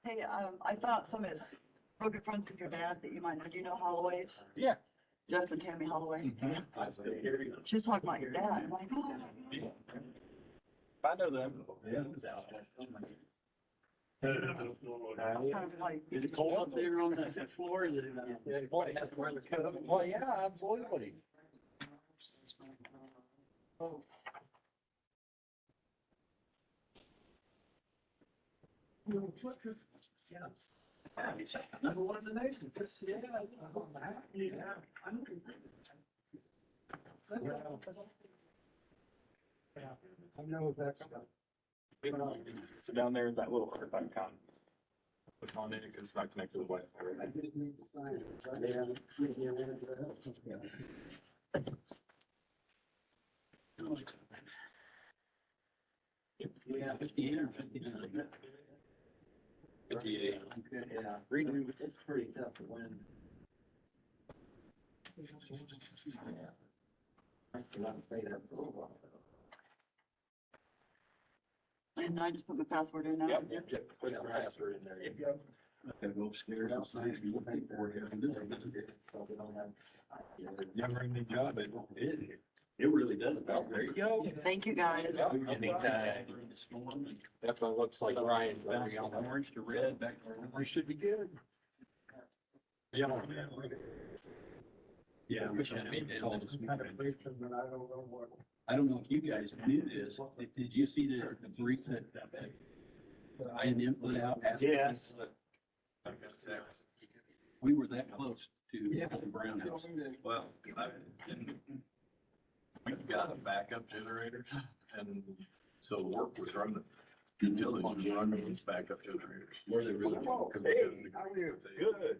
Hey, I thought some of his real good friends with your dad that you might know. Do you know Holloway's? Yeah. Jeff and Tammy Holloway? I still hear you. She was talking about your dad. I'm like, oh. I know them. Yeah. Kind of like. Is it cold up there on the fifth floor? Is it, yeah, you probably have to wear the coat. Well, yeah, absolutely. Oh. Yeah. It's number one in the nation. Yeah. I know that. So down there, that little earth icon. Click on it because it's not connected to the Wi-Fi. Yeah, 58 or 59. 58. Yeah, reading, it's pretty tough to win. Yeah. I cannot say that for a while. And I just put my password in now. Yep. Put your password in there. Gotta go upstairs and sign some paperwork here. Never any job, It really does. Well, there you go. Thank you, guys. Anytime. Definitely looks like Ryan. Bounce from orange to red, back to orange. We should be good. Yeah. Yeah, I wish I had been down. Kind of briefing, but I don't know what. I don't know if you guys knew this. Did you see the brief that I had input out? asking Yes. us? We were that close to the Brown House. Well, we've got a backup generators and so the work was running, utilities was running these backup generators. Were they really? Hey, how are you? Good.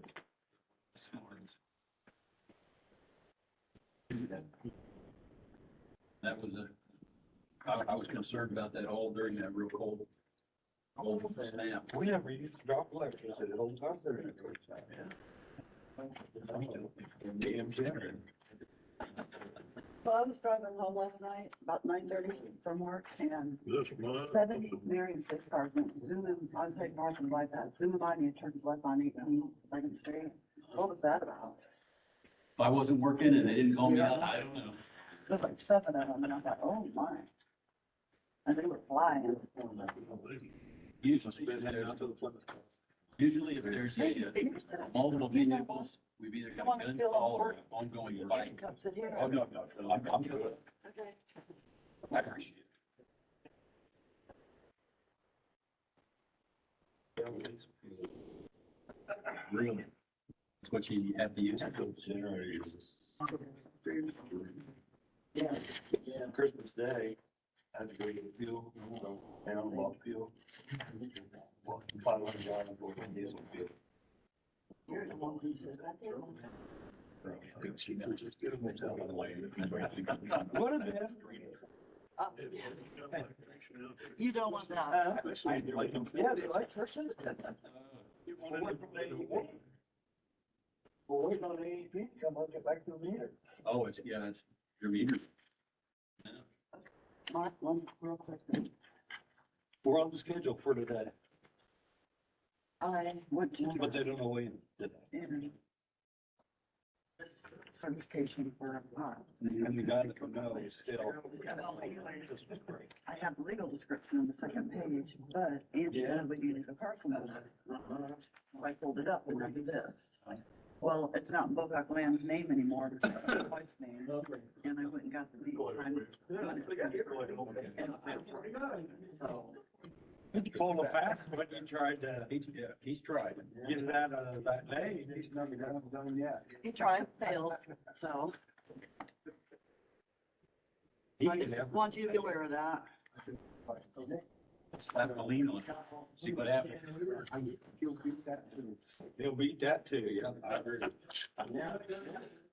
That was I was concerned about that all during that real cold snap. We never used to drop electricity the whole time there. Damn generator. So I was driving home last night, about 9:30 from work, and This month. 70 Marion 6 cars went zooming. I was heading north and bypass, zooming by me and turned left on 18 Second Street. What was that about? If I wasn't working and they didn't call me out, I don't know. There's like 7 of them, and I thought, oh my. And they were flying. Usually if there's multiple vehicles, we've either got a gun call or an ongoing You fight. can come sit here. Oh, no, I'm good. Okay. I appreciate it. Really? That's what you have to use. Yeah. Christmas Day, I had to go get fuel, so down, bought fuel. 500 gallons worth of diesel fuel. You're the one who said that. Would have been. Oh, yeah. You don't want that. Yeah, the electrician. We're waiting on AEP to come on, get back to the meter. Oh, it's your meter. Mark, one real quick. We're on the schedule for today, I went to. but they don't know when today. in this certification for a pot. And the guy that knows still. I have the legal description on the second page, but Angie said we needed a parcel number. So I pulled it up and I did this. Well, it's not in Bocac Land's name anymore, it's my wife's name, and I went and got the legal time. So, Pull the fast one, you tried to He's tried. get it out of that day, and he's never got it done yet. he tried, failed, so He I can just never. want you to be aware of that. Slap a lien on it. See what happens. He'll beat that too. He'll beat that too, yeah. I agree.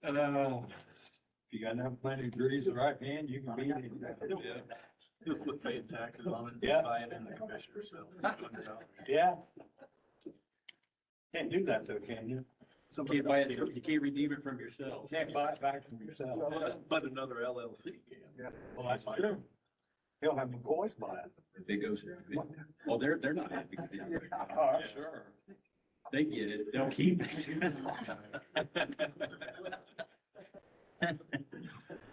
If you got enough money degrees in the right hand, you can beat him. He'll quit paying taxes on it, Yeah. buying in the commissioner, so. Yeah. Can't do that though, can you? You can't buy it, you can't redeem it from yourself. Can't buy it back from yourself. But another LLC can. Well, that's true. He'll have McCoy's buy it. If it goes, well, they're not happy. Oh, sure. They get it, they'll keep it.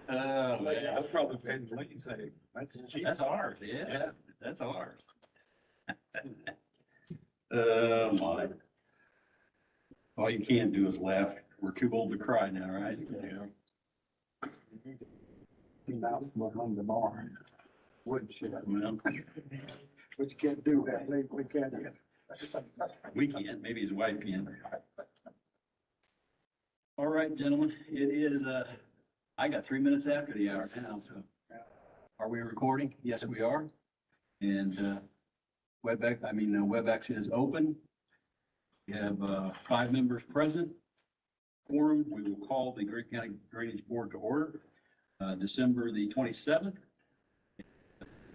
Oh, man. That's probably paying the lien, say, that's cheap. That's ours, yeah, that's ours. Oh, my. All you can do is laugh. We're too old to cry now, right? Yeah. Now, behind the barn. Wood shit. Well, But you can't do that, we can't. we can't, maybe his wife can. All right, gentlemen, it is, I got 3 minutes after the hour now, so. Are we recording? Yes, we are. And, WebEx is open. We have, 5 members present. Quorum, we will call the Grant County Drainage Board to order, December the 27th.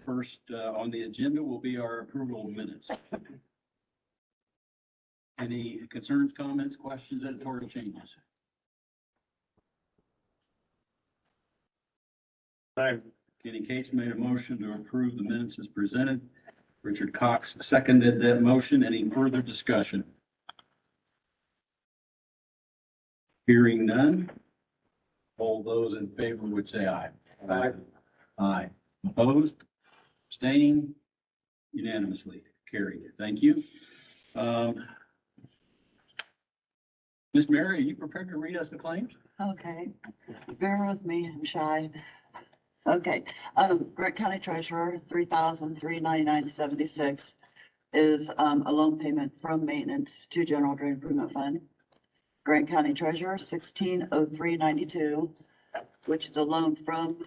First, on the agenda will be our approval of minutes. Any concerns, comments, questions, editorial changes? Kenny Cates made a motion to approve the minutes as presented. Richard Cox seconded that motion. Any further discussion? Hearing none. All those in favor would say aye. Aye. Aye. Opposed? Abstaining? Unanimously carried. Thank you. Ms. Mary, are you prepared to read us the claims? Okay, bear with me, I'm shy. Okay, Grant County Treasurer, $3,399.76 is, a loan payment from maintenance to General Drain Improvement Fund. Grant County Treasurer, $1,603.92, which is a loan from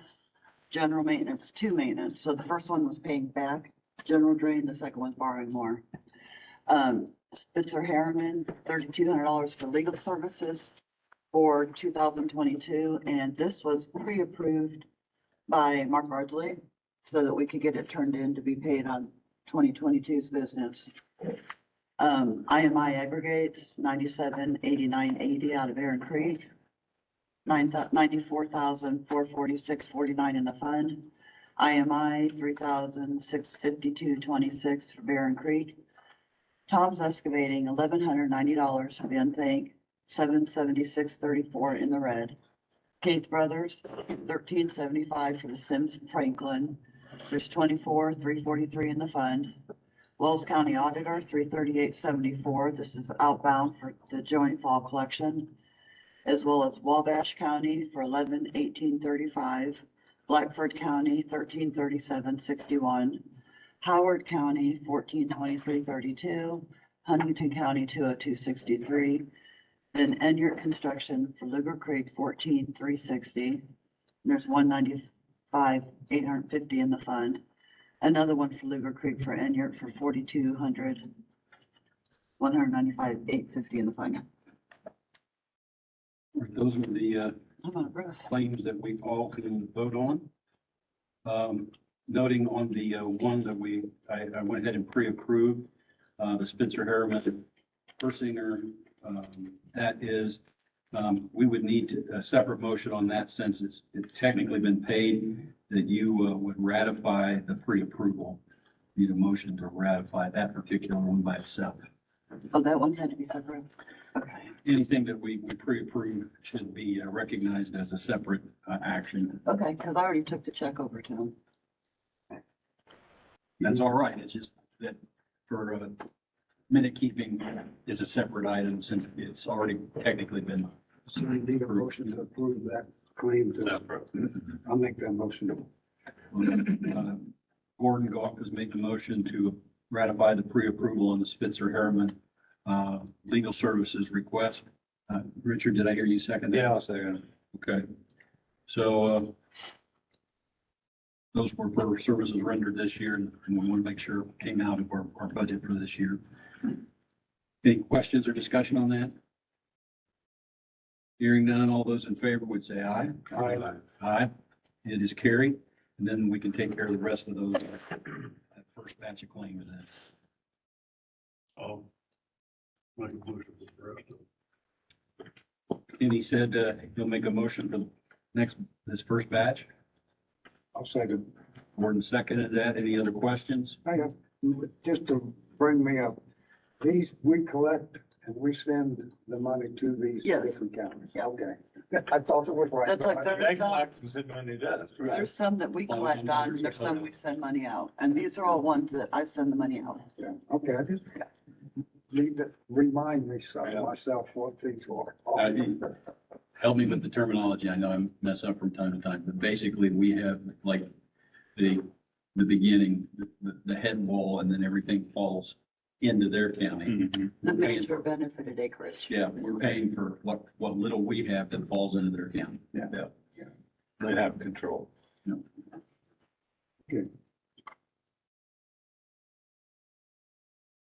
general maintenance to maintenance. So the first one was paying back general drain, the second one's borrowing more. Spencer Harriman, $3,200 for legal services for 2022, and this was pre-approved by Mark Ardley so that we could get it turned in to be paid on 2022's business. IMI aggregates 9789.80 out of Aaron Creek, 94,446.49 in the fund. IMI 3,652.26 for Barron Creek. Tom's Excavating $1,190 for Van Thank, 776.34 in the red. Keith Brothers $13.75 for the Sims Franklin. There's 24,343 in the fund. Wells County Auditor $338.74. This is outbound for the joint fall collection, as well as Wabash County for $1118.35. Blackford County $1337.61. Howard County $1423.32. Huntington County $202.63. Then Enyart Construction for Luger Creek $14,360. There's $195,850 in the fund. Another one for Luger Creek for Enyart for $4,200. $195,850 in the fund. Those are the, I'm out of breath. claims that we all can vote on. Noting on the one that I went ahead and pre-approved, the Spencer Harriman Persinger, that is, we would need a separate motion on that since it's technically been paid, that you would ratify the pre-approval. Need a motion to ratify that particular one by itself. Oh, that one had to be separate? Okay. Anything that we pre-approve should be recognized as a separate action. Okay, because I already took the check over to him. That's all right. It's just that for minute keeping is a separate item since it's already technically been. So I need a motion to approve that claim. I'll make that motion. Gordon Goff has made the motion to ratify the pre-approval on the Spitzer Harriman legal services request. Richard, did I hear you second? that? Yeah, I'll second. Okay. So those were for services rendered this year, and we want to make sure it came out of our budget for this year. Any questions or discussion on that? Hearing none, all those in favor would say aye. Aye. Aye. It is carried, and then we can take care of the rest of those, that first batch of claims then. Oh. Make a motion for the rest of And he said, he'll make a motion for this first batch. I'll second. Gordon seconded that. Any other questions? Hang on, just to bring me up, these, we collect and we send the money to these Yes. different counties. Yeah. Okay. I thought it was right. That's like but I- there's some, Right. there's some that we collect on, there's some we send money out, and these are all ones that I send the money out. Yeah, okay, I just need to remind me myself what these are. Help me with the terminology. I know I mess up from time to time, but basically we have like the beginning, the head wall, and then everything falls into their county. The major benefited acreage. Yeah, we're paying for what little we have that falls into their county. Yeah. They have control. Good.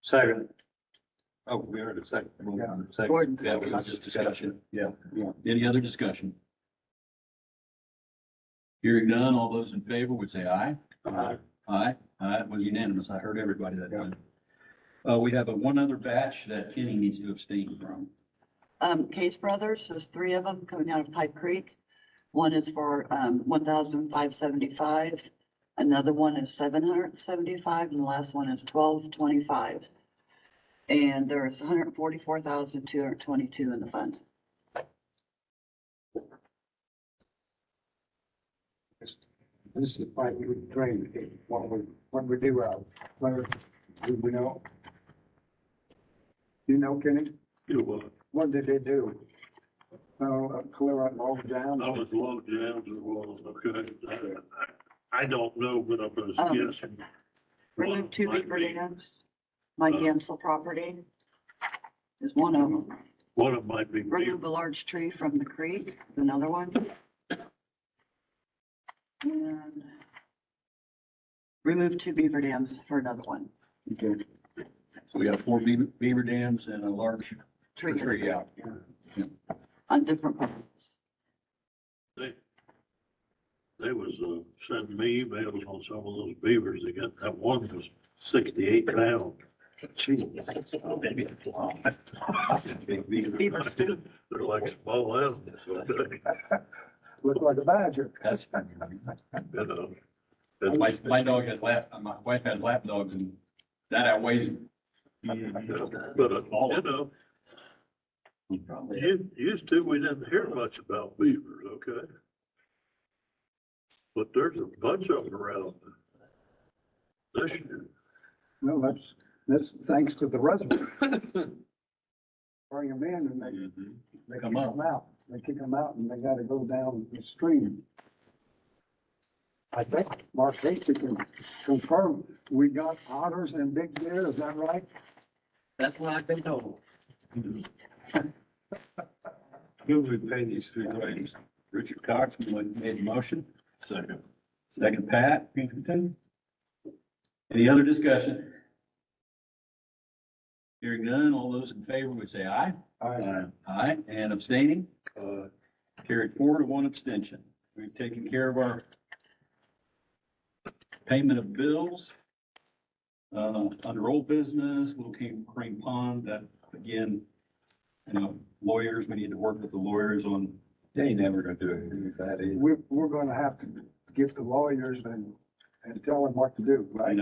Second. Oh, we heard a second. Yeah. Gordon. Yeah, we was just discussion. Yeah. Yeah. Any other discussion? Hearing none, all those in favor would say aye. Aye. Aye, it was unanimous. I heard everybody that time. We have one other batch that Kenny needs to abstain from. Case Brothers, there's three of them coming out of Pipe Creek. One is for, 1,575. Another one is 775, and the last one is 1225. And there's 144,222 in the fund. This is my good train, what we do out, where, do we know? You know, Kenny, what did they do? Clear out all down? I was low jams as well, okay. I don't know, but I'm gonna guess. Remove two Might beaver be. dams. Mike Gansel property is one of them. One of them might be. Remove a large tree from the creek, is another one. And remove two beaver dams for another one. Okay. So we got 4 beaver dams and a large tree out. On different points. They was, sending me emails on some of those beavers. They got, that one was 68 pounds. Beaver stew. They're like small animals, okay, Look like a badger. That's, you know. my dog has my wife has lap dogs and that outweighs. But, you know, used to, we didn't hear much about beavers, okay? But there's a bunch of them around this year. Well, that's thanks to the reservoir. Bring them in and they kick Come up. them out. They kick them out and they gotta go down the stream. I think Mark Hasty can confirm, we got otters and big deer, is that right? That's what I've been told. Who we pay these three claims? Richard Cox made the motion. Second. Second, Pat Pinkerton. Any other discussion? Hearing none, all those in favor would say aye. Aye, and abstaining? Carried 4 to 1 abstention. We've taken care of our payment of bills. Under old business, Little Crane Pond, that again, lawyers, we need to work with the lawyers on. They ain't never gonna do anything with that either. We're gonna have to get the lawyers and tell them what to do, right?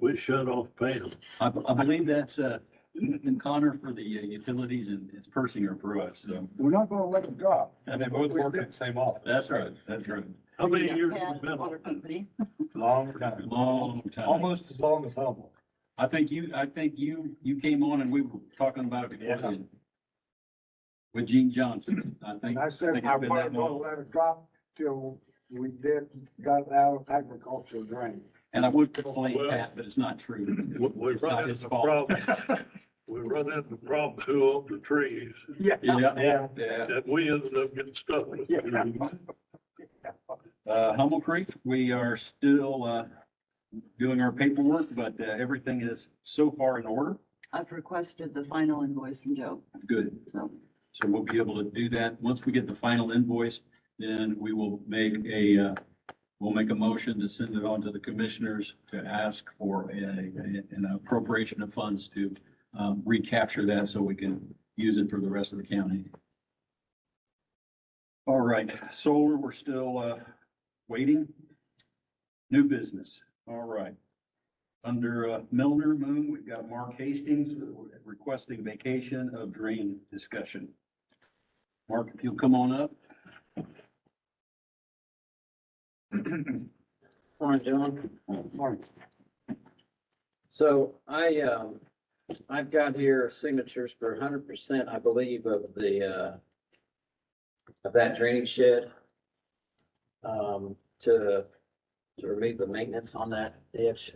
We shut off paying. I believe that's, in Connor for the utilities and it's Persinger for us, so. We're not gonna let them drop. And they both work at the same office. That's right, that's right. How many Yeah, years Pat, has it been? Water company. Long time. Long time. Almost as long as Humboldt. I think you came on and we were talking about it before Yeah. then. With Gene Johnson, I think. And I said, think I it's been that wasn't gonna long. let it drop till we got out of agricultural drain. And I would blame Pat, but it's not true. We It's run not into his the fault. problem. We run into the problem who owned the trees Yeah, yeah. and we ended up getting stuck with Yeah. it. Hummel Creek, we are still, doing our paperwork, but, everything is so far in order. I've requested the final invoice from Joe, Good. so. So we'll be able to do that. Once we get the final invoice, then we will make a motion to send it on to the commissioners to ask for an appropriation of funds to recapture that so we can use it for the rest of the county. All right, solar, we're still waiting. New business, all right. Under Milner Moon, we've got Mark Hastings requesting vacation of drain discussion. Mark, if you'll come on up. Morning, John. So I've got here signatures for 100%, I believe, of that drainage shed. To remove the maintenance on that ditch.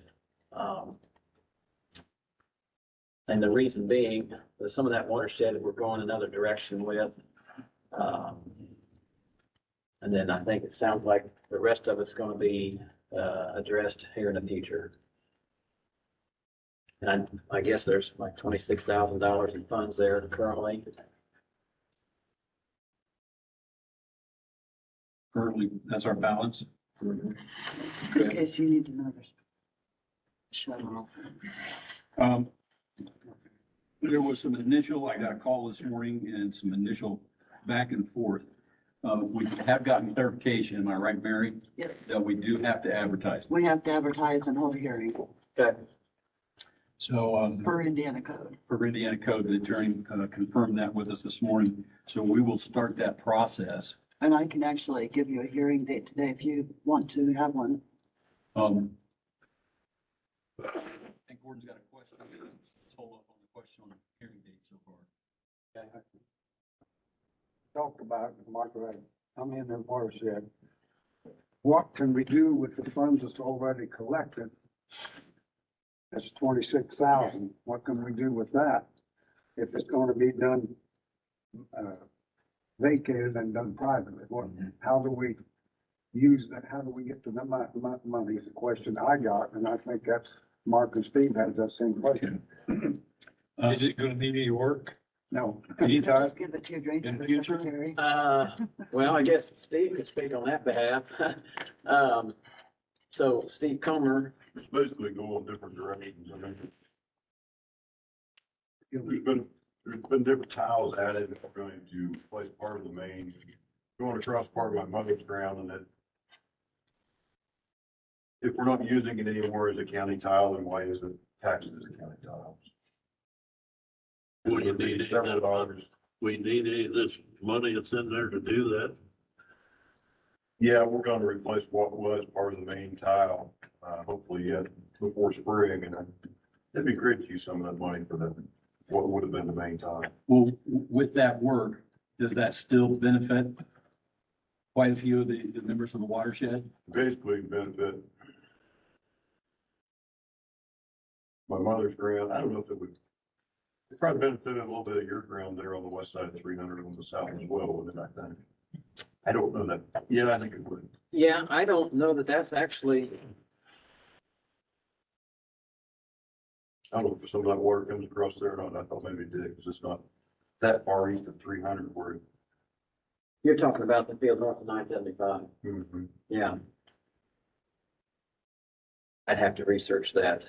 And the reason being, that some of that watershed we're going another direction with. And then I think it sounds like the rest of it's gonna be, addressed here in the future. And I guess there's like $26,000 in funds there currently. Currently, that's our balance. In case you need another. Shut off. There was some initial, I got a call this morning and some initial back and forth. We have gotten clarification, am I right, Mary? Yes. That we do have to advertise. We have to advertise and hold a hearing Okay. So, per Indiana code. for Indiana code, the attorney confirmed that with us this morning. So we will start that process. And I can actually give you a hearing date today if you want to have one. I think Gordon's got a question. Let's hold up on the question on the hearing date so far. Talked about, Mark, I'm in the watershed. What can we do with the funds that's already collected? That's 26,000. What can we do with that? If it's gonna be done, vacated and done privately, how do we use that? How do we get to the money is the question I got, and I think that's Mark and Steve has that same question. Is it gonna need any work? No. Just give it to your drain In the future? secretary. Well, I guess Steve could speak on that behalf. So Steve Comer, It's basically going different directions. I mean, It'll there's be- been different tiles added. If we're going to place part of the main, going across part of my mother's ground, and that if we're not using it anymore as a county tile, then why is it taxed as a county tile? Would it be several dollars? We need any of this money that's in there to do that. Yeah, we're gonna replace what was part of the main tile, hopefully yet before spring, and it'd be great to use some of that money for the, what would have been the main tile. Well, with that work, does that still benefit quite a few of the members of the watershed? Basically benefit my mother's ground. I don't know if it would, it probably benefited a little bit of your ground there on the west side of 300 on the south as well, wouldn't it, I think? I don't know that. Yeah, I think it would. yeah, I don't know that that's actually, I don't know if some of that water comes across there or not. I thought maybe it did, because it's not that far east of 300 where. you're talking about the field north of 975. Mhm. Yeah. I'd have to research that.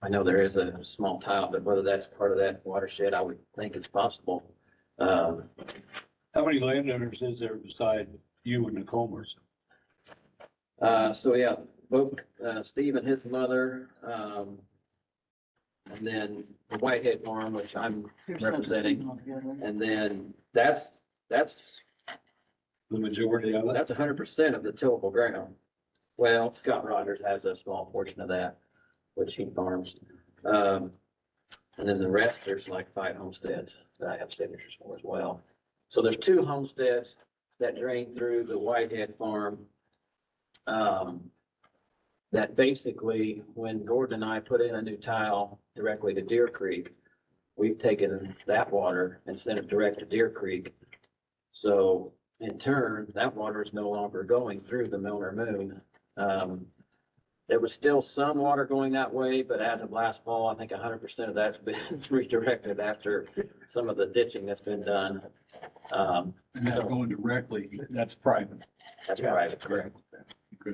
I know there is a small tile, but whether that's part of that watershed, I would think it's possible. How many landowners is there beside you and the Comers? So yeah, both, Steve and his mother, and then the Whitehead Farm, which I'm Here's representing. 17 altogether. And then that's The majority of it? That's 100% of the tillable ground. Well, Scott Rogers has a small portion of that, which he farms. And then the rest, there's like 5 homesteads that I have signatures for as well. So there's 2 homesteads that drain through the Whitehead farm. That basically, when Gordon and I put in a new tile directly to Deer Creek, we've taken that water and sent it direct to Deer Creek. So in turn, that water is no longer going through the Milner Moon. There was still some water going that way, but as of last fall, I think 100% of that's been redirected after some of the ditching that's been done. And that's going directly, that's private. That's private, correct.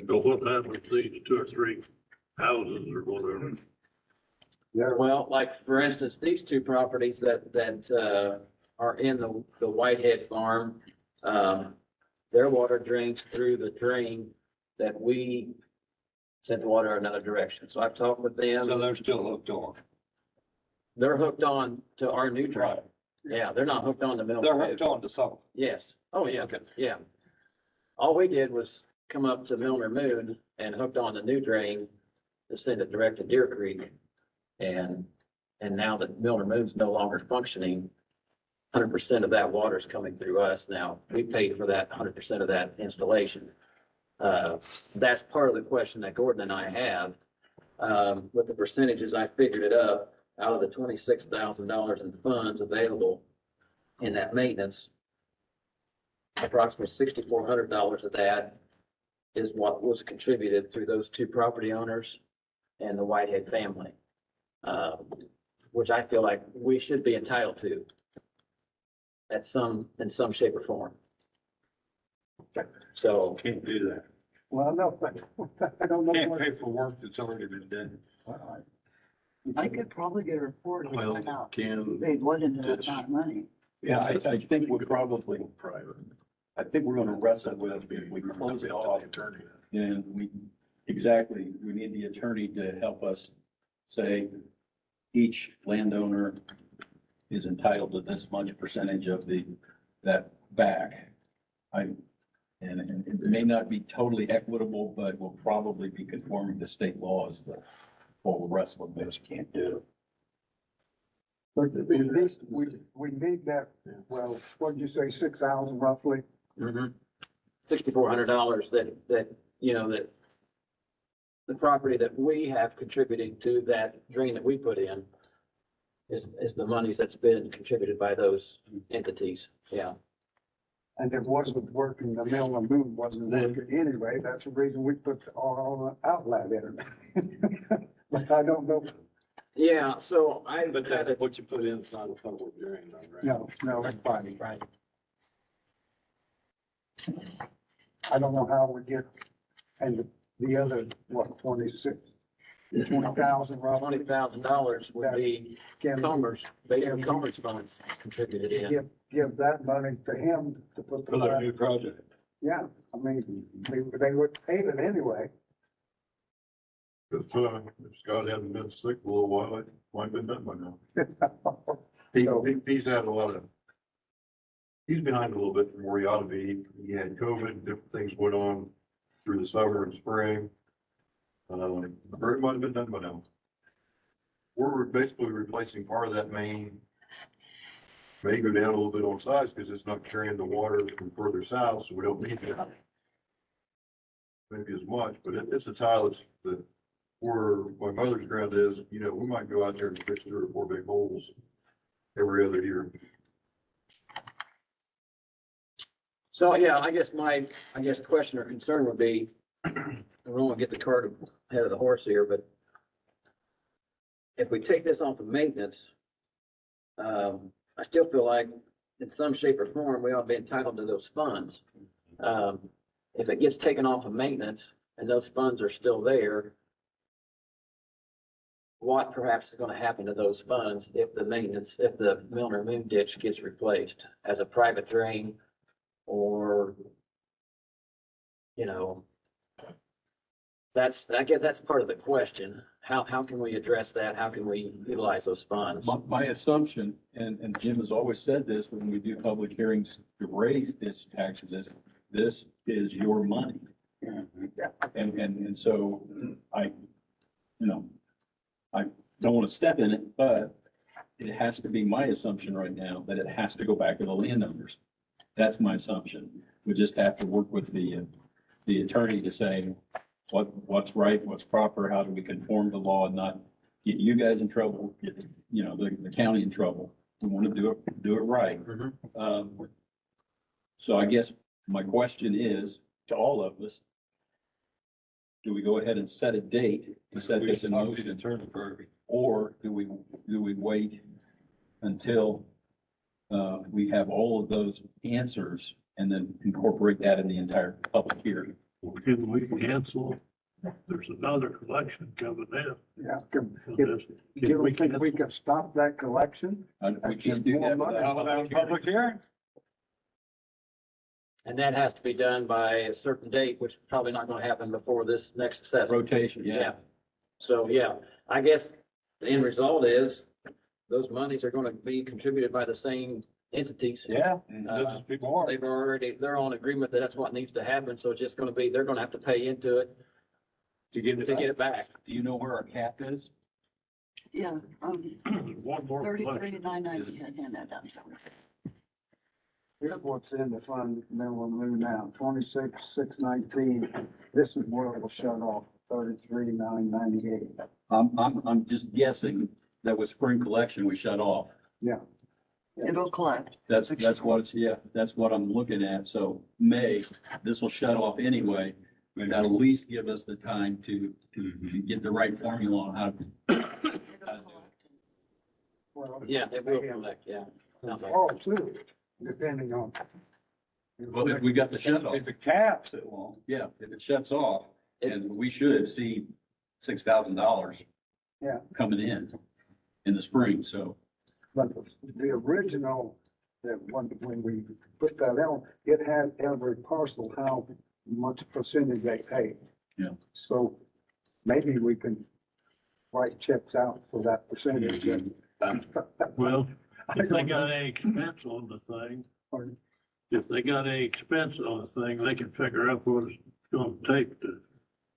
So what happens to these 2 or 3 houses or whatever? Well, like for instance, these 2 properties that are in the Whitehead farm, their water drains through the drain that we sent the water another direction. So I've talked with So them. they're still hooked on. They're hooked on to our new drain. Yeah, they're not hooked on the Milner They're Moon. hooked on to something. Yes. Oh, yeah. Okay. Yeah. All we did was come up to Milner Moon and hooked on the new drain to send it direct to Deer Creek. And now that Milner Moon's no longer functioning, 100% of that water is coming through us now. We paid for that, 100% of that installation. That's part of the question that Gordon and I have. With the percentages, I figured it up, out of the $26,000 in funds available in that maintenance, approximately $6,400 of that is what was contributed through those two property owners and the Whitehead family, which I feel like we should be entitled to in some shape or form. So, Can't do that. Well, no, I don't know. Can't what- pay for work that's already been done. I could probably get a report and Well, find out can, who paid what into that amount of money. Yeah, I think we're probably, I think we're gonna wrestle with, if we close it off, then we need the attorney to help us say each landowner is entitled to this much percentage of that back. And it may not be totally equitable, but will probably be conforming to state laws that all the rest of us can't do. But at least we need that, well, what'd you say, 6,000 roughly? $6,400 that the property that we have contributed to that drain that we put in is the monies that's been contributed by those entities. Yeah. And it wasn't working, the Milner Moon wasn't working anyway, that's the reason we put all the outlet in. But I don't know, Yeah, so But that, what you put in is not a public drain, though, right? no, it's fine. Right. I don't know how we get, and the other, what, 20,000 roughly? $20,000 would be Can Commerce, basically Commerce funds contributed we in. give that money to him to put For their the, new project. yeah, I mean, they would pay it anyway. If Scott hadn't been sick for a little while, it might have been done by now. He's had a lot of, he's behind a little bit from where he ought to be. He had COVID, different things went on through the summer and spring. Or it might have been done by now. We're basically replacing part of that main. May go down a little bit on size because it's not carrying the water from further south, so we don't need it. Maybe as much, but it's a tile that where my mother's ground is, we might go out there and fix 3 or 4 big holes every other year. So, yeah, I guess the question or concern would be, I don't want to get the cart ahead of the horse here, but if we take this off of maintenance, I still feel like in some shape or form, we ought to be entitled to those funds. If it gets taken off of maintenance and those funds are still there, what perhaps is going to happen to those funds if the Milner Moon ditch gets replaced as a private drain or, I guess that's part of the question. How can we address that? How can we utilize those funds? My assumption, and Jim has always said this when we do public hearings to raise this taxes, is this is your money. And so I don't want to step in it, but it has to be my assumption right now that it has to go back to the landowners. That's my assumption. We just have to work with the attorney to say what's right, what's proper, how do we conform to law and not get you guys in trouble, get, the county in trouble. We want to do it right. So I guess my question is to all of us, do we go ahead and set a date to set this in motion? Or do we wait until we have all of those answers and then incorporate that in the entire public hearing? can we cancel? There's another collection coming in. Yeah, on you this. don't think we can stop that collection? We can't do that without. Not without a public hearing? And that has to be done by a certain date, which is probably not gonna happen before this next assessment. Rotation, yeah. So, yeah, I guess the end result is those monies are gonna be contributed by the same entities. Yeah, and there'll just be more. They're on agreement that that's what needs to happen, so it's just gonna be, they're gonna have to pay into it To get to get it back. Do you know where our cap is? Yeah, One more 33 question. 990, I hand that down. Here's what's in the fund, then we'll move now, 26,619. This is where it will shut off, 33,998. I'm just guessing that with spring collection, we shut off. Yeah. It'll collect. That's what it's, yeah, that's what I'm looking at. So May, this will shut off anyway. That'll at least give us the time to get the right formula on how to. It'll collect. Well, Yeah, it will collect, yeah. Sounds like- all too, depending on. Well, if we got the shut off, If it caps, it won't. yeah, if it shuts off, and we should see $6,000. Yeah. Coming in the spring, so. But the original, that when we put that on, it had every parcel, how much percentage they pay. Yeah. So maybe we can write checks out for that percentage and. Well, if they got any expense on the thing, Pardon? if they got any expense on the thing, they can figure out what it's gonna take to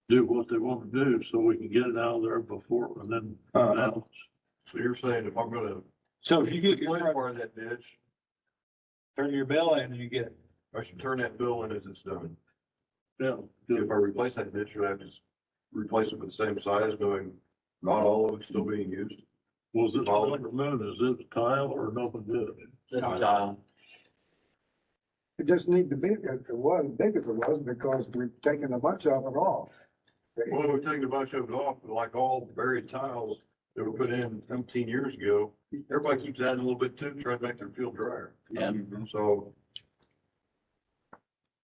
do what they want to do, so we can get it out of there before, and then balance. So you're saying if I'm gonna So if you get replace your, part of that ditch, turn your bill in, you get, I should turn that bill in as it's done. Yeah. If I replace that ditch, you have to replace it with the same size, knowing not all of it's still being used. Was this Walker Moon, is it a tile or an open ditch? This is, It just need to be, if it was big as it was, because we've taken a bunch of it off. Well, we've taken a bunch of it off, but like all buried tiles that were put in 17 years ago, everybody keeps adding a little bit to it, trying to make their field drier. Yeah. So.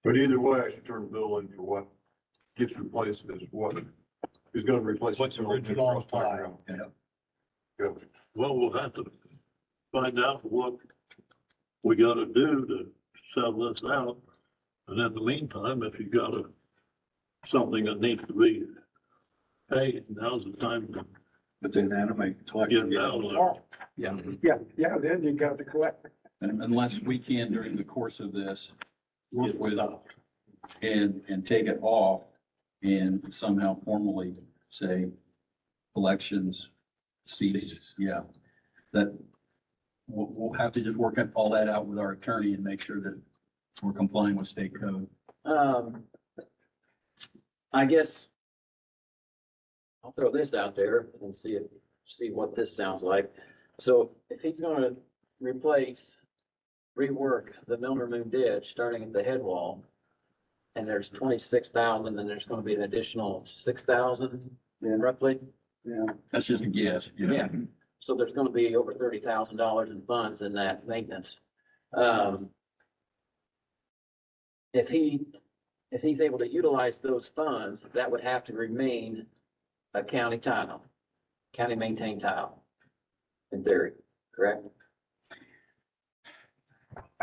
But either way, I should turn the bill in for what gets replaced is what is gonna replace. What's it. original on file. Yeah. Well, we'll have to find out what we gotta do to settle this out. And in the meantime, if you got something that needs to be paid, now's the time to but then animate get collection. it out of there. Yeah, Yeah, then you got to collect. and unless we can during the course of this, work Get with stopped. and take it off and somehow formally say elections cease, yeah. That, we'll have to just work all that out with our attorney and make sure that we're complying with state code. I guess I'll throw this out there and see what this sounds like. So if he's gonna rework the Milner Moon ditch, starting at the head wall, and there's 26,000, then there's gonna be an additional 6,000 Yeah. roughly. Yeah, That's just a guess, you know? Yeah. So there's gonna be over $30,000 in funds in that maintenance. If he's able to utilize those funds, that would have to remain a county tile, county maintained tile, in theory, correct?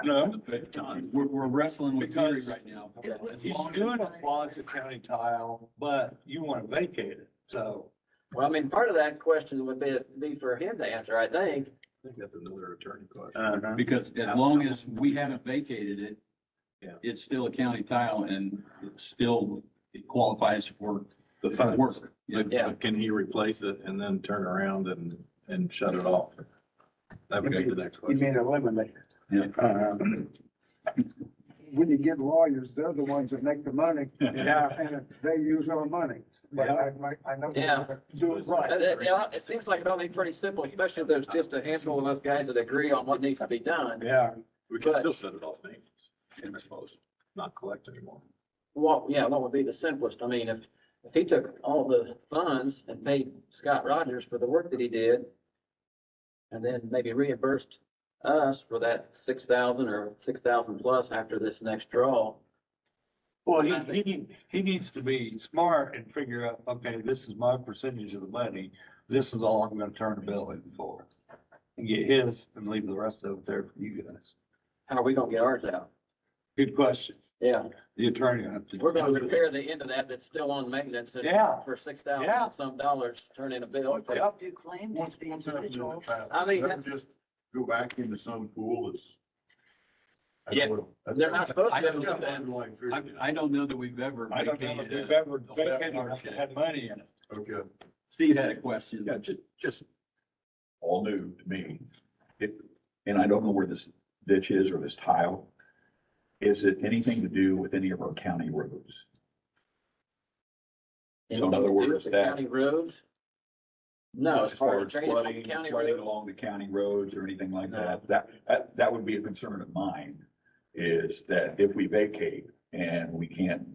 No, John, we're wrestling with theory Because- right now. It would- As he's long as- doing a Plaza County tile, but you want to vacate it, so. Well, I mean, part of that question would be for him to answer, I think. I think that's another attorney question. Because as long as we haven't vacated it, Yeah. it's still a county tile and it qualifies for The funds. work. But Yeah. but can he replace it and then turn around and shut it off? That would be the next you question. mean eliminate. Yeah. When you get lawyers, they're the ones that make the money. Yeah. And they use our money, but I know. they Yeah. Do it right. It seems like it ought to be pretty simple, especially if there's just a handful of us guys that agree on what needs to be done. Yeah, We can But- still shut it off maintenance, I suppose, not collect anymore. What would be the simplest? I mean, if he took all the funds and paid Scott Rogers for the work that he did, and then maybe reimbursed us for that 6,000 or 6,000 plus after this next draw. well, he needs to be smart and figure out, okay, this is my percentage of the money. This is all I'm gonna turn the bill in for. And get his and leave the rest of it there for you guys. How are we gonna get ours out? Good question. Yeah, The attorney will have to. we're gonna repair the end of that that's still on maintenance. and Yeah. For $6,000 Yeah. and some dollars, turn in a bill. What Yep. do claims Once, to the once happened in the individuals? past, I mean, that that's- would just go back into some pool that's. Yeah, they're not supposed to I do don't that. I don't know that we've ever I don't know if vacated we've a- ever vacated, had money in it. Okay. Steve had a question. Yeah, just all new to me. And I don't know where this ditch is or this tile. Is it anything to do with any of our county roads? So in other words, The that- County roads? No, as far as draining off the flooding, county flooding roads. along the county roads or anything like No. that would be a concern of mine. Is that if we vacate and we can't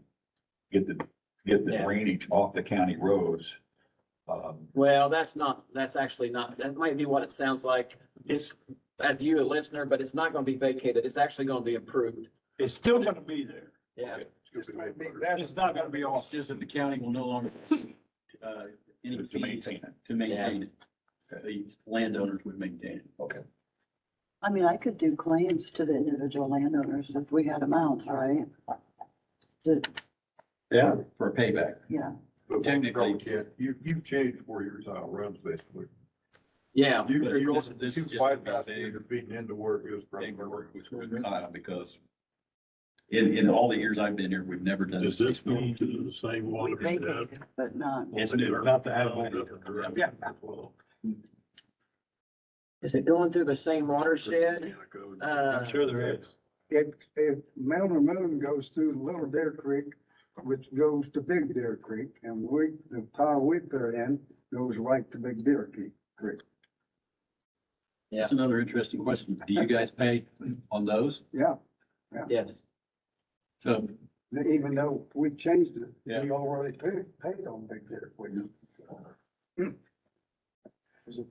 get the Yeah. drainage off the county roads. Well, that's actually not, that might be what it sounds like It's, as you, a listener, but it's not gonna be vacated. It's actually gonna be improved. it's still gonna be there. Yeah. It's gonna be made It's not gonna be all. It's just that the county will no longer, any To fees maintain it. to maintain it. The landowners would maintain it. Okay. I mean, I could do claims to the individual landowners if we had amounts, right? Yeah. For a payback. Yeah, But Technically- we can't, you've changed where your tile runs basically. Yeah. You, But you this is just bypass a where you're feeding into where it goes across Big the work road. with Kyle, because in all the years I've been here, we've never done Does this this before. mean to the same we watershed? vacated, but not. It's But new. not to have money. Yeah. Is it going through the same watershed? I'm sure there is. If Milner Moon goes through Little Deer Creek, which goes to Big Deer Creek, and the tile we put in goes right to Big Deer Creek. That's another interesting question. Do you guys pay on those? Yeah, Yes. So, even though we changed it, Yeah. we already paid on Big Deer Creek.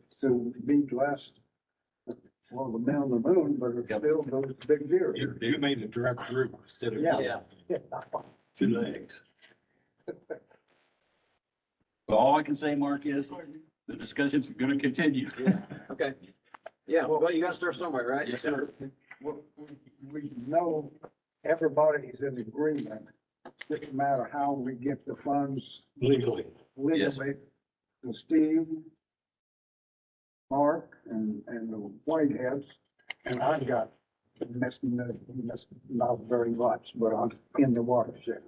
So beat last, well, the Milner Moon, but it still goes to Big Deer. You made a direct route instead of. Yeah. Yeah. Two legs. well, all I can say, Mark, is the discussion's gonna continue. Okay. Yeah, well, you gotta start somewhere, right? Yes, sir. Well, we know everybody's in agreement, doesn't matter how we get the funds Legally. legally to Steve, Mark, and the Whiteheads, and I've got not very much, but I'm in the watershed.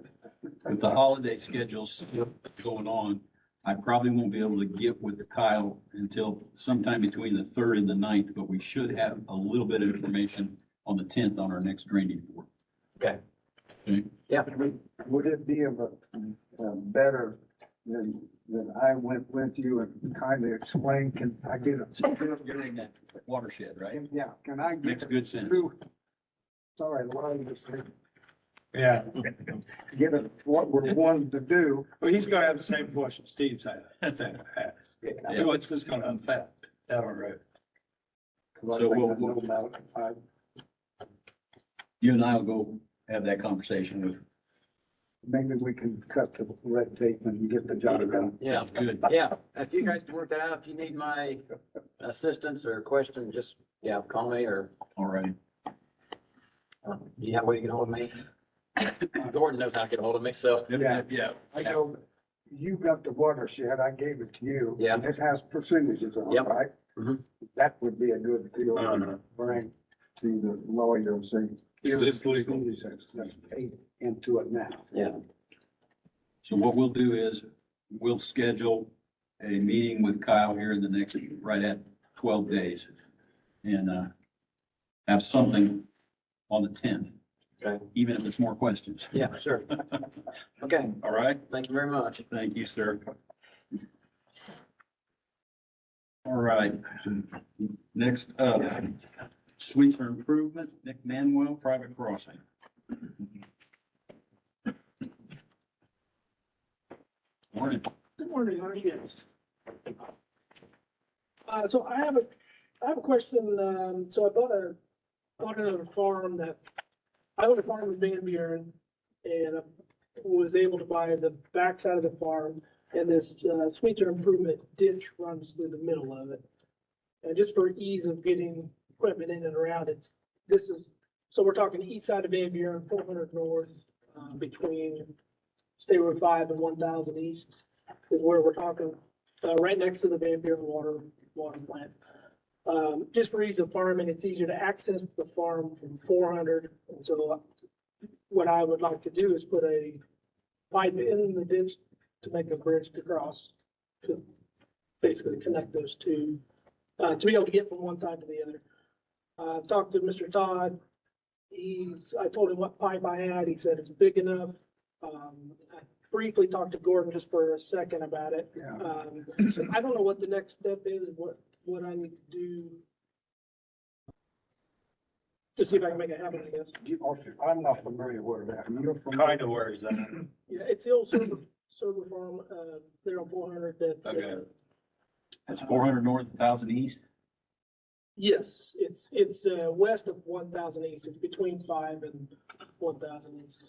With the holiday schedules still going on, I probably won't be able to get with Kyle until sometime between the 3rd and the 9th, but we should have a little bit of information on the 10th on our next drainage board. Okay. Okay. Yeah. Would it be better than I went with you and kind of explain, can I get You're in that watershed, right? yeah, can I get Makes good sense. through? Sorry, what I was saying. Yeah. Get it, what we're wanting to do. Well, he's gonna have the same question Steve's had. Yeah. What's this gonna affect down the road? 'Cause I So think I we'll- know about it. You and I will go have that conversation with. Maybe we can cut the red tape and get the job done. Yeah. Good. Yeah, if you guys can work that out, if you need my assistance or question, just, yeah, call me or, All right. you have a way to get hold of me? Gordon knows how to get hold of me, so. Yeah. Yeah. I know you got the watershed, I gave it to you. Yeah. and It has percentages on it, Yep. right? Mhm. That would be a good deal Uh-huh. to bring to the lawyer and say. Is this legal? That's paid into it now. Yeah. So what we'll do is we'll schedule a meeting with Kyle here in the next, right at 12 days. And have something on the 10th. Okay. Even if it's more questions. Yeah, sure. Okay, All right. thank you very much. Thank you, sir. All right. Next up, suites for improvement, Nick Manuel, private crossing. Morning. Good morning, how are you guys? So I have a question, so I bought another farm I own a farm in Van Buren, and I was able to buy the backside of the farm, and this, Sweetser improvement ditch runs through the middle of it. And just for ease of getting equipment in and around it, this is So we're talking east side of Van Buren, 400 north, between State Road 5 and 1000 east is where we're talking, right next to the Van Buren water plant. Just for ease of farming, it's easier to access the farm from 400. And so what I would like to do is put a pipe in the ditch to make a bridge to cross, to basically connect those two, to be able to get from one side to the other. Talked to Mr. Todd. I told him what pipe I had. He said it's big enough. I briefly talked to Gordon just for a second about it. Yeah. So I don't know what the next step is, what I need to do to see if I can make it happen, I guess. I'm not familiar with that. You're familiar? Kind of where is that? Yeah, it's the old server farm, there on 400 that. Okay. That's 400 north, 1,000 east. Yes, it's west of 1000 east. It's between 5 and 1000 east.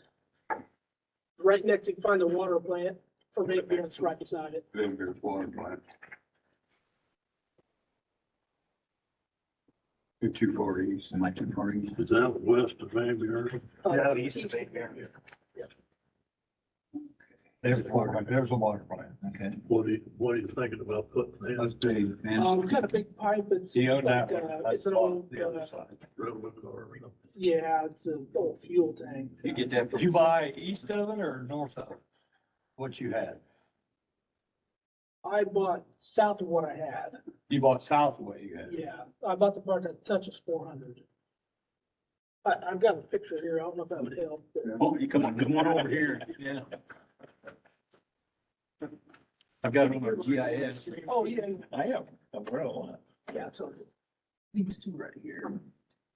Right next, you can find the water plant for Van Buren, it's right beside it. Van Buren's water plant. 240 east. Am I too far east? Is that west of Van Buren? East of Van Buren. There's a water plant. Okay. What are you thinking about putting Let's in? see, And We've got a big pipe. It's you own that like, one. it's an old, The other side. Railroad car or something? yeah, it's an old fuel tank. you get that. Did you buy east of it or north of it? What you had? I bought south of what I had. You bought south of what you had. Yeah, I bought the part that touches 400. I've got a picture here. I don't know if that would help. but- Oh, you come on over here. Yeah. I've got it on our GIS. Oh, yeah, I have a real yeah, so these two right here.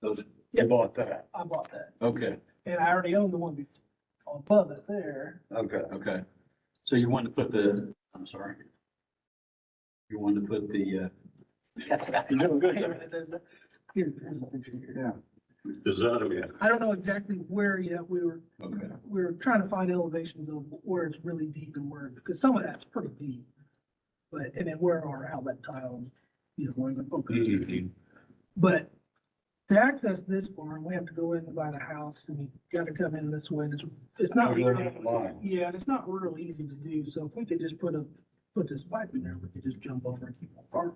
Those, You bought that. I bought that. okay, And I already own the one above it there. Okay. okay. So you want to put the, I'm sorry. You want to put the, Here's the picture here. Yeah. Is that a, I don't know exactly where yet. okay. We were trying to find elevations of where it's really deep and where, because some of that's pretty deep. But, and then where our outlet tile, you know, where the Mhm. But to access this farm, we have to go in by the house and you gotta come in this way. It's not, yeah, it's not real easy to do. So if we could just put this pipe in there, we could just jump over and keep on farming.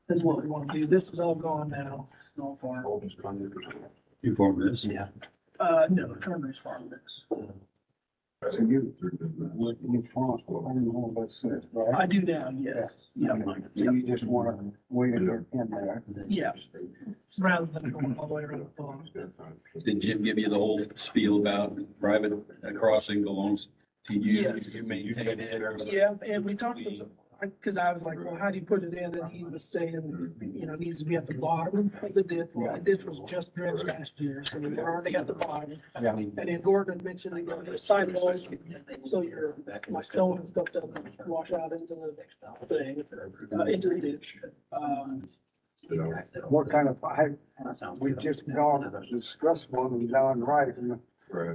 That's what we want to do. This is all gone now. It's all farm. You form this? Yeah. No, Turner's farm this. So you farm, I don't know what that says, right? I do now, yes. Yeah. So you just want to wait to get in there. Yeah. Rather than going all the way around the farm. Did Jim give you the whole spiel about private crossing belongs to you? Yes. You maintain it? Yeah, and we talked to, because I was like, well, how do you put it in? And he was saying, you know, it needs to be at the bottom of the ditch. Well, the ditch was just dredged last year, so we were already at the bottom. Yeah. And then Gordon mentioned, you know, the sidewalls, so your, my stone and stuff doesn't wash out into the thing, into the ditch. What kind of pipe? We just gone, discussed one down right, and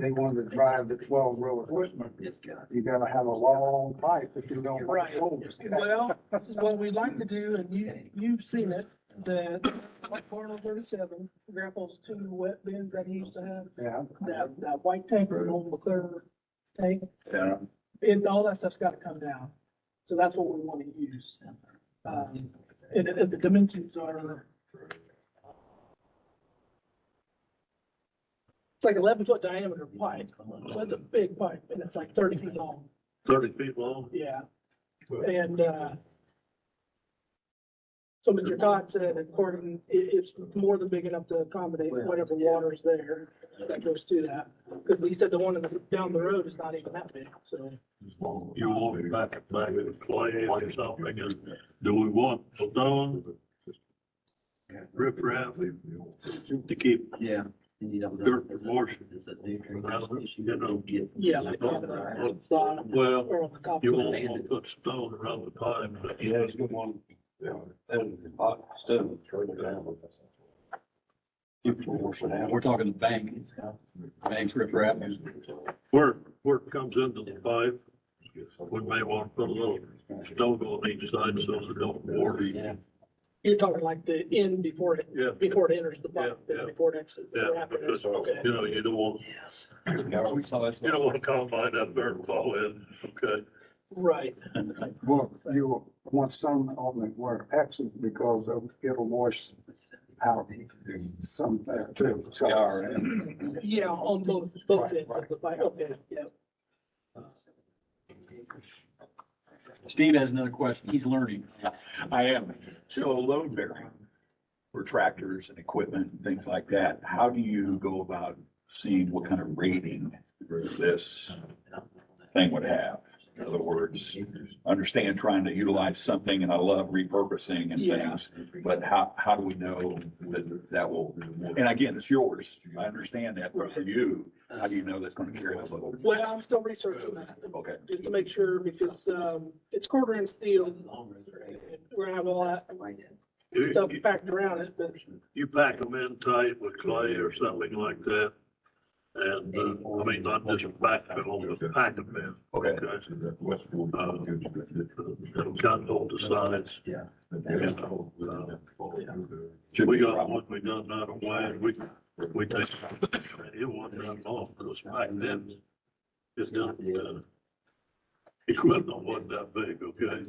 they wanted to drive the 12-row equipment. You gotta have a long pipe if you don't. Right. Well, what we'd like to do, and you've seen it, that like Farnell 37, Grandpa's two wet bins that he used to have, Yeah, that white tank or an old McClure tank, Yeah. and all that stuff's gotta come down. So that's what we want to use. And the dimensions are, it's like 11-foot diameter pipe, so it's a big pipe, and it's like 30 feet long. 30 feet long? Yeah, and, so Mr. Todd said, according, it's more than big enough to accommodate whatever water's there that goes to that. Because he said the one down the road is not even that big, so. You want it back in clay or something, and do we want stone? Rip wrap to keep Yeah. dirt from washing? You know, Yeah. well, Or on the top. you won't want to put stone around the pipe, but Yeah, it's a good one. Still. We're talking bank, banks riprap. where it comes into the pipe, we may want to put a little stone on each side so that it don't wash. You're talking like the end before it, Yeah. before it enters the bottom, Yeah, yeah. before it exits. Yeah, after it because, is. Okay. you know, you don't want, you don't want to combine that bird and fall in, okay? Right. Well, you want some on the where it exits because it'll wash out some there too. So- Yeah, on both ends of the pipe. Okay, yeah. Steve has another question. He's learning. I am. So load bearing for tractors and equipment and things like that, how do you go about seeing what kind of rating this thing would have? In other words, understand trying to utilize something, and I love repurposing and Yeah. things, but how do we know that will, and again, it's yours. I understand that, but for you, how do you know that's gonna carry the load? Well, I'm still researching that. Okay. Just to make sure, because, it's quarter inch steel. We're gonna have all that You, stuff packed around it, but you pack them in tight with clay or something like that. And, I mean, not just backfill, but pack them in. Okay. It'll cut hold the sides. Yeah. We got one we done that away, we take, it wasn't done long, because back then, it's done, equipment wasn't that big, okay?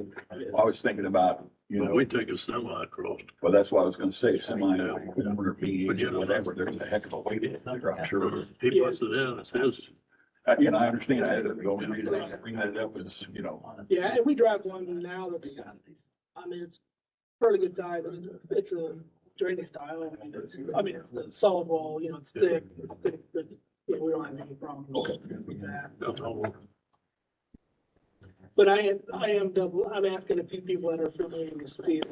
I was thinking about, you But know, we take a semi across. well, that's what I was gonna say, semi, or B, or whatever, there's a heck of a weight in there, I'm sure. He puts it in, it's his, You know, I understand that, the only reason I bring that up is, you know, yeah, and we drive one now that's, I mean, it's fairly good size. It's a drainage tile. I mean, it's a solid wall, you know, it's thick, but, yeah, we don't have any problem with that. that's all. But I'm asking a few people that are familiar with steel.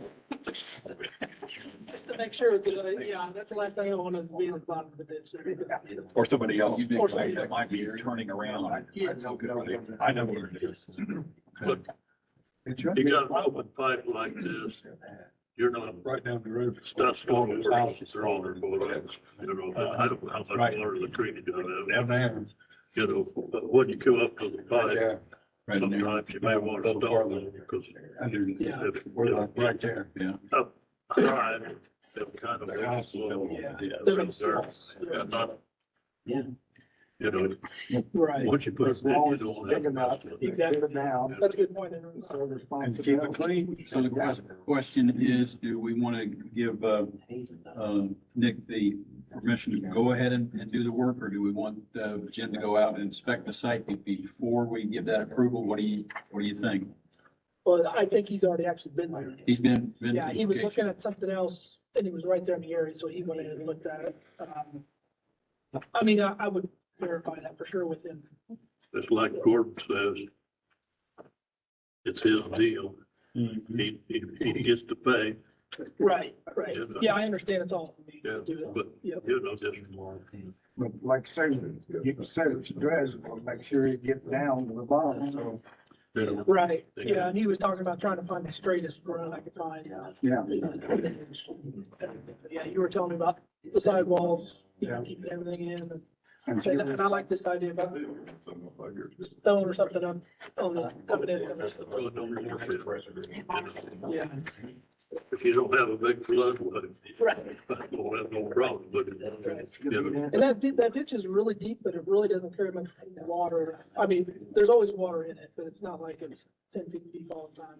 Just to make sure, because, yeah, that's the last thing I want is to be at the bottom of the ditch there. or somebody else Or somebody that might be turning around. Yes. I know where it is. Look, you got an open pipe like this, you're not, Right down the road. stuff's going to wash through or whatever. You know, I don't know how much Right. water the tree down Down there. you know, but when you come up to the pipe, Yeah. Right in there. sometimes you may want to stop it, because Under, Yeah. if, right there. Yeah. up high, it kind of. The house is built. Yeah. Yeah, That so makes there- sense. yeah, not. Yeah. You know, Right, once you put it As in, long you as it's don't big have to enough, mess with it. Exactly. get it down. that's a good point. So And keep it clean. So the question is, do we want to give, Nick the permission to go ahead and do the work, or do we want, Jim to go out and inspect the site before we give that approval? What do you think? Well, I think he's already actually been there. He's been. to Yeah, the he was location. looking at something else and he was right there in the area, so he went in and looked at it. I mean, I would verify that for sure with him. It's like Gordon says, it's his deal. Mm-hmm. He gets to pay, Right, right. Yeah. Yeah, I understand it's all for me yeah, to do it. but, Yep. you know, just, But like I say, you said it's dredged, we'll make sure you get down to the bottom, so, you know, Right, yeah, and he was talking about trying to find the straightest road I could find. yeah. Yeah, you were telling me about the sidewalls, you know, keeping everything in. And I like this idea about stone or something on the, coming in. Yeah, if you don't have a big floodway, right. you won't have no problem, but, you know, And that ditch is really deep, but it really doesn't carry much water. I mean, there's always water in it, but it's not like it's 10 feet deep all the time.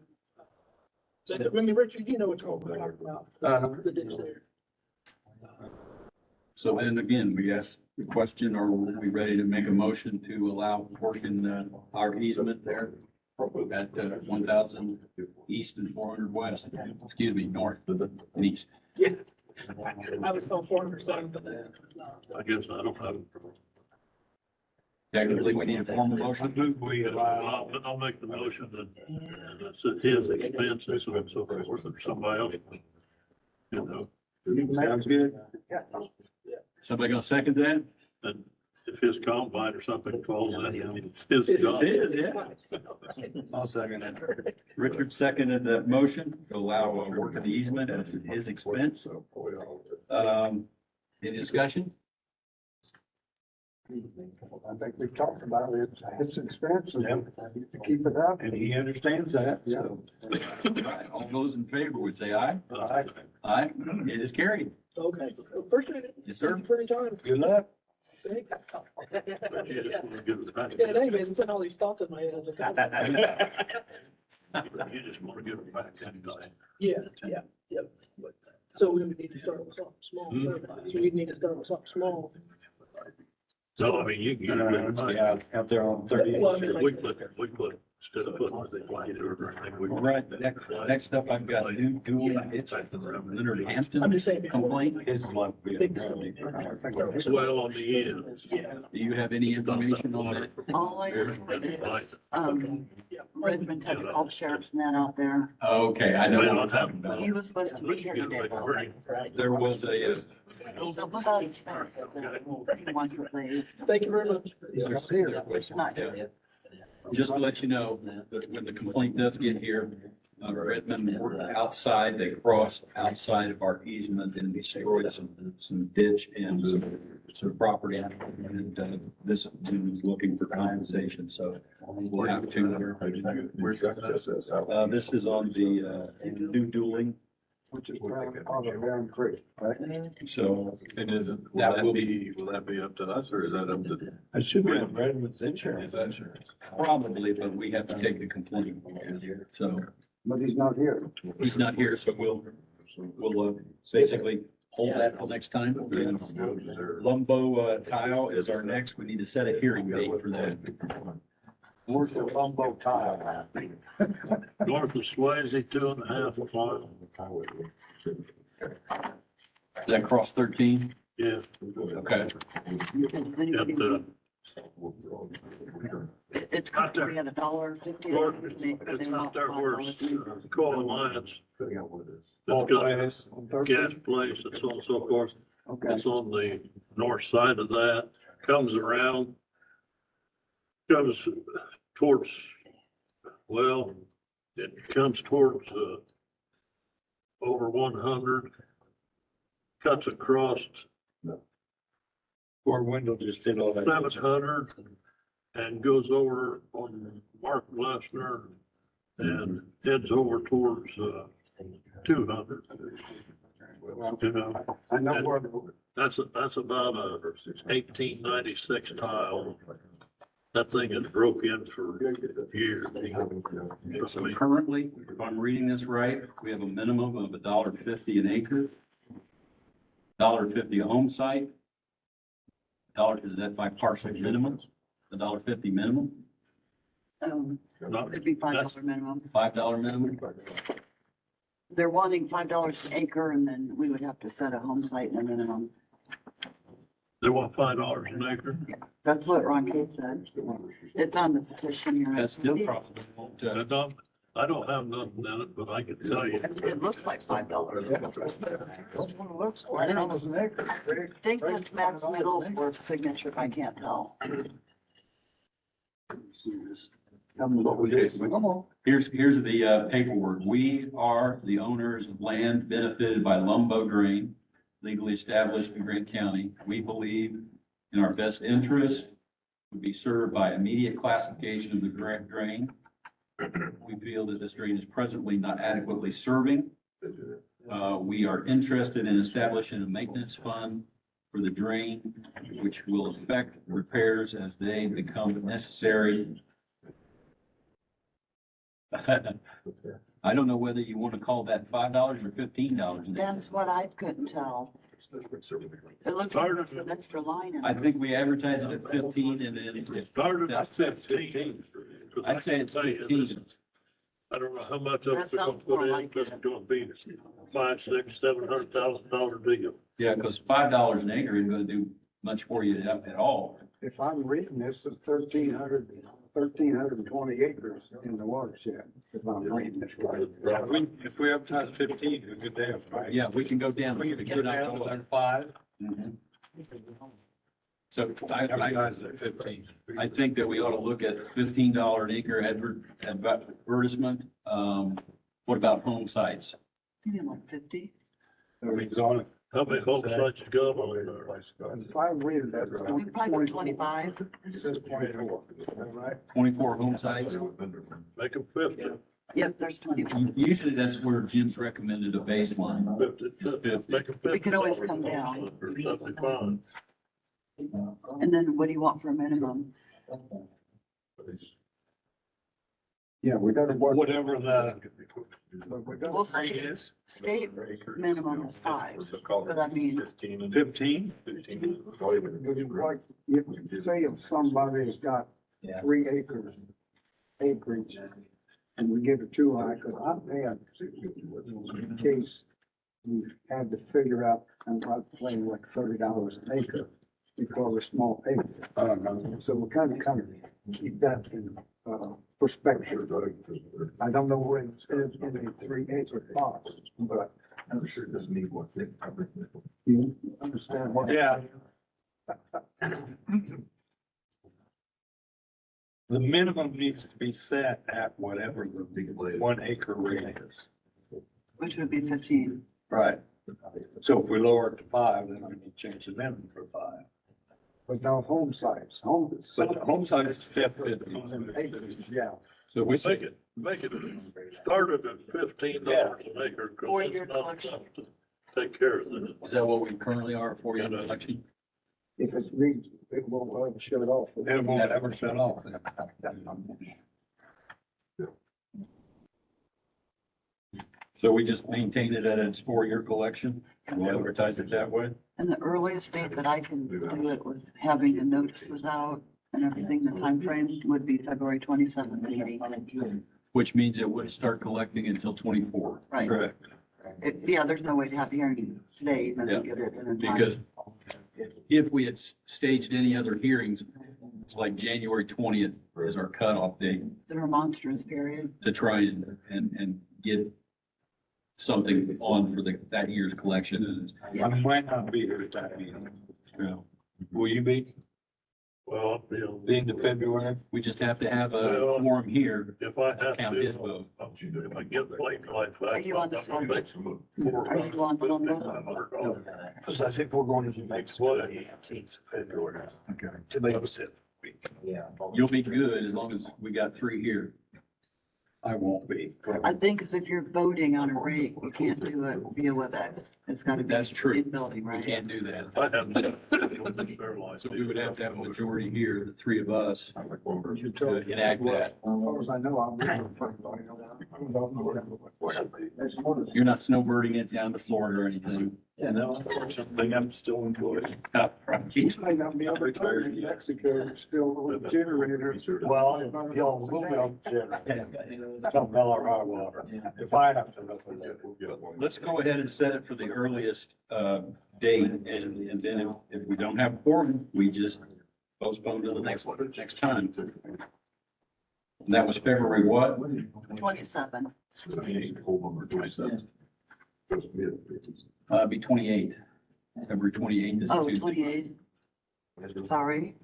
But, I mean, Richard, you know what you're talking about, the ditch there. So then again, we ask the question, are we ready to make a motion to allow work in our easement there? At 1,000 east and 400 west, excuse me, north and east. Yeah. I was going 400, but I guess I don't have. Technically, we need a formal motion. We allow. I'll make the motion that, that's at his expense and so on and so forth, or somebody else. You know, Sounds good. Somebody gonna second that? and if his combine or something falls in, it's his job. It is, yeah. I'll second it. Richard seconded that motion to allow work in the easement at his expense. Any discussion? I think we talked about it. It's expensive Yeah. to keep it up. And he understands that, so. Right, all those in favor would say aye. Aye. Aye, it is carried. Okay, so appreciate it. Yes, sir. Thank you for your time. Good luck. Thank you. But you just wanna get it back. Yeah, anyways, I'm putting all these thoughts in my head. You just wanna get it back anyway. Yeah, yeah. So we would need to start with something small. So we'd need to start with something small. So, I mean, you can get it back. Yeah, out there on 30th Well, I mean, Street. We put, instead of putting the white or anything, we. All right, next up, I've got new dueling hitch, Leonard I'm Hampton just saying. before- complaint. His is like being Big grounded. Well, on the end. Yeah. Do you have any information on that? All I know is, Redmond had to call the sheriff's man out there. Okay, I know what I'm talking about. He was supposed to be here today, though. There was a, So put out expenses if he wants to leave. Thank you very much. It's not here. just to let you know, that when the complaint does get here, Redmond worked outside, they crossed outside of our easement and destroyed some ditch and some property. And this dude is looking for compensation, so we'll have to. Where's that? This is on the new dueling, Which is right on the Barron Creek, right? so And is, That will will that be up to us or is that up to? It should be on Redmond's insurance. probably, but we have to take the complaint. So But he's not here. he's not here, so we'll basically hold that till next time. Lumbo tile is our next. We need to set a hearing date for that. Where's the Lumbo tile? North of Swayze, 2.5 miles. Does that cross 13? Yeah. Okay. Then you At can- the, It's got to be at $1.50. Gordon, it's not there where Coal Alliance. All It's got a plans. gas place, it's also, of course, Okay. it's on the north side of that, comes around, comes towards, well, it comes towards, over 100, cuts across Ford Window just did all that. 700 and goes over on Mark Lesnar and heads over towards, 200. You know, I know where, that's about a 1896 tile. That thing is broke in for years. So currently, if I'm reading this right, we have a minimum of $1.50 an acre, $1.50 a home site. Is that by parcel minimum? $1.50 minimum, It'd be $5 minimum. $5 minimum? They're wanting $5 an acre and then we would have to set a home site and a minimum. They want $5 an acre. That's what Ron Cade said. It's on the petition here. That's still probably won't, I don't have nothing in it, but I can tell you. It looks like $5. Looks I like know it was an acre. I think that's Max Middlesworth's signature. I can't tell. Come on. Here's the paperwork. We are the owners of land benefited by Lumbo Drain, legally established in Grant County. We believe in our best interest would be served by immediate classification of the drain. We feel that this drain is presently not adequately serving. We are interested in establishing a maintenance fund for the drain, which will affect repairs as they become necessary. I don't know whether you want to call that $5 or $15. That's what I couldn't tell. It looks like there's an extra line in I it. think we advertise it at 15 and then It started at That's 15. I'd say it's 15. I don't know how much of That it's gonna sounds put more in, like but it. it's gonna be $500,000, $600,000, $700,000 deal. Yeah, because $5 an acre isn't going to do much for you at all. If I'm reading this, it's 1,320 acres in the watershed, if I'm reading this right. If we advertise 15, we're good there, right? Yeah, we can go down. We can get down to 5, Mhm. So advertise at 15. I think that we ought to look at $15 an acre advertisement. What about home sites? Maybe like 50. It's on it. How many home sites you got on there? If I read that, it's We probably put 25. It says 24, is that right? 24 home sites. Make them 50. Yep, there's 25. Usually that's where Jim's recommended a baseline. 50. Make them 50. We can always come down. Or 75. And then what do you want for a minimum? Yeah, we gotta work. Whatever the We gotta- Well, state minimum is 5, but I mean, 15 and 15, 15. Like, say if somebody's got Yeah. 3 acres, acreage, and we give it 2 acres, I've had, in case we had to figure out, and I'm paying like $30 an acre because of small acres. So we kind of keep that in, perspective. I don't know where it is in a 3 acre box, but I'm sure it doesn't need one thing. you understand what? I'm Yeah. saying? the minimum needs to be set at whatever the 1 acre rate is. which would be 15. Right. So if we lower it to 5, then we need to change the minimum for 5. But now home sites, But the home size is 50. acres, yeah. So we say, Make it, start it at $15 an acre. 'Cause Four-year it's not collection. enough to take care of this. is that what we currently are for you in election? If it needs, it won't ever shut off. It won't ever shut off. So we just maintain it at its 4-year collection? We'll advertise it that way? And the earliest date that I can do it with having the notices out and everything, the timeframe would be February 27th meeting. Which means it wouldn't start collecting until 24. Right. Correct. Yeah, there's no way to have the hearing today, even Yeah, to get it in a time. Because if we had staged any other hearings, it's like January 20th is our cutoff date The remonstrance period. to try and get something on for that year's collection. I might not be here at that meeting. And, Will you be, Well, I'll be on. the end of February? we just have to have a quorum here If I to have count his to, vote. if I get late like that. Are you on this one? Are you on the one? Because I think we're going to the next one, the 18th of February. Okay. To make it week. Yeah. You'll be good as long as we got 3 here. I won't be. I think if you're voting on a rate, you can't do it via WebEx. It's gotta be. That's true. In building, We right? can't do that. I have. So we would have to have a majority here, the 3 of us, You to told- enact that. As far as I know, I'm waiting for everybody. There's more than- You're not snowbirding it down to Florida or anything. Yeah, no, unfortunately, I'm still employed. He may not be able to turn in Mexico, it's still on generator. Well, y'all will be on some hell or high water. If I have to look at it. Let's go ahead and set it for the earliest date, and then if we don't have a quorum, we just postpone to the next time. And that was February what? 27. Be 28. February 28th is a Oh, Tuesday. 28. Sorry.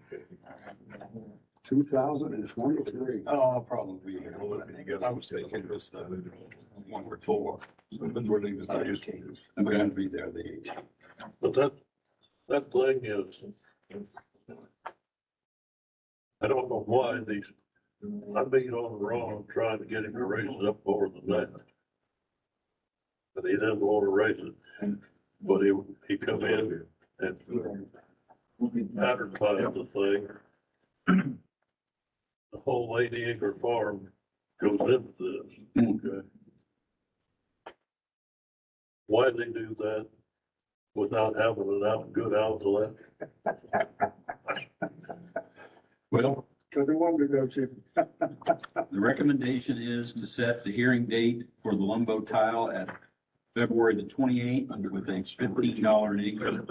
2023. Oh, I'll probably be here. I was thinking it was the one before. But we're leaving the 18th. I'm going to be there the 18th. But that thing is, I don't know why I beat on Ron trying to get him to raise it up more than that. But he didn't want to raise it, but he come in and advertised the thing. The whole 80-acre farm goes into this, okay? Why did they do that without having an good outlet? Well, So the wonder, don't you? the recommendation is to set the hearing date for the Lumbo tile at February the 28th with a $15 an acre.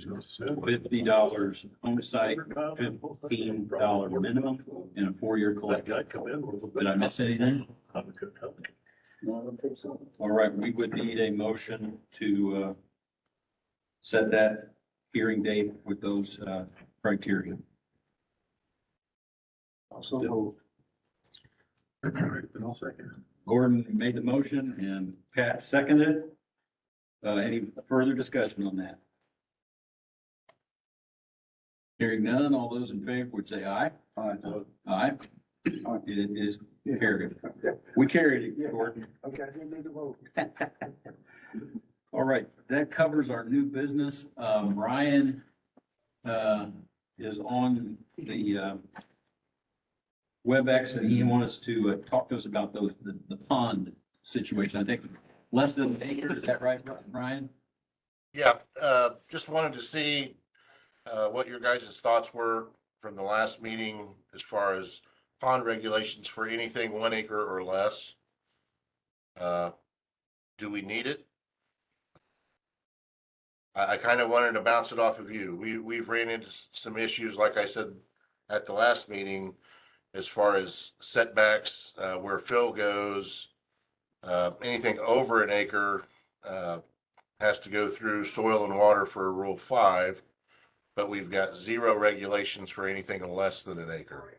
$50 home site, $15 minimum, and a 4-year That collection. guy come in with a. Did I miss anything? No, I don't think so. All right, we would need a motion to set that hearing date with those criteria. Also, move. Gordon made the motion and Pat seconded. Any further discussion on that? Hearing none, all those in favor would say aye. Aye. It is carried. We carried it, Gordon. Okay, I didn't need to vote. All right, that covers our new business. Ryan, is on the, WebEx, and he wants to talk to us about the pond situation. I think less than an acre, is that right, Ryan? Yeah, just wanted to see, what your guys' thoughts were from the last meeting as far as pond regulations for anything 1 acre or less. Do we need it? I kind of wanted to bounce it off of you. We've ran into some issues, like I said at the last meeting, as far as setbacks, where fill goes. Anything over an acre, has to go through soil and water for Rule 5, but we've got 0 regulations for anything less than an acre.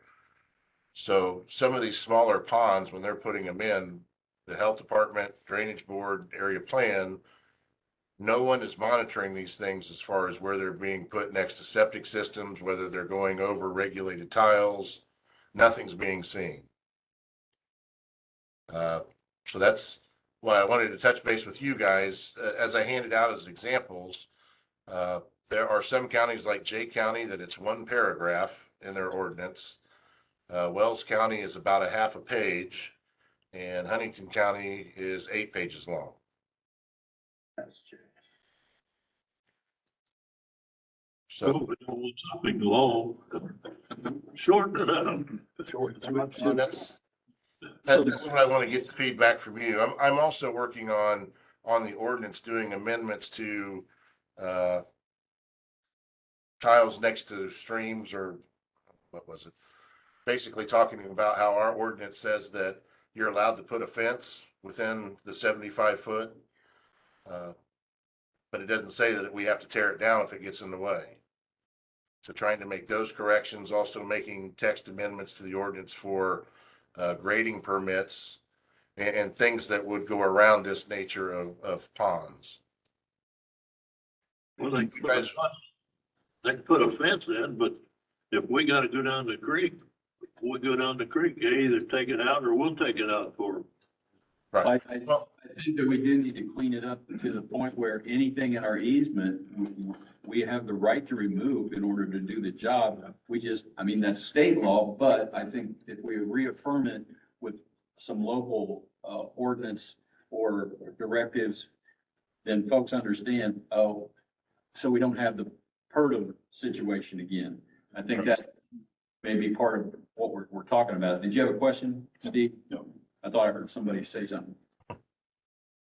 So some of these smaller ponds, when they're putting them in, the health department, drainage board, area plan, no one is monitoring these things as far as where they're being put next to septic systems, whether they're going over regulated tiles. Nothing's being seen. So that's why I wanted to touch base with you guys. As I handed out as examples, there are some counties like Jay County that it's 1 paragraph in their ordinance. Wells County is about a half a page, and Huntington County is 8 pages long. So So we don't want something long, shorten it up. so that's what I want to get the feedback from you. I'm also working on the ordinance, doing amendments to tiles next to streams, or what was it? Basically talking about how our ordinance says that you're allowed to put a fence within the 75 foot. But it doesn't say that we have to tear it down if it gets in the way. So trying to make those corrections, also making text amendments to the ordinance for grading permits and things that would go around this nature of ponds. Well, they can put a fence in, but if we gotta go down the creek, we go down the creek, they either take it out or we'll take it out for them. Right. I think that we do need to clean it up to the point where anything in our easement, we have the right to remove in order to do the job. We just, I mean, that's state law, but I think if we reaffirm it with some local ordinance or directives, then folks understand, oh, so we don't have the PERDA situation again. I think that may be part of what we're talking about. Did you have a question, Steve? No. I thought I heard somebody say something.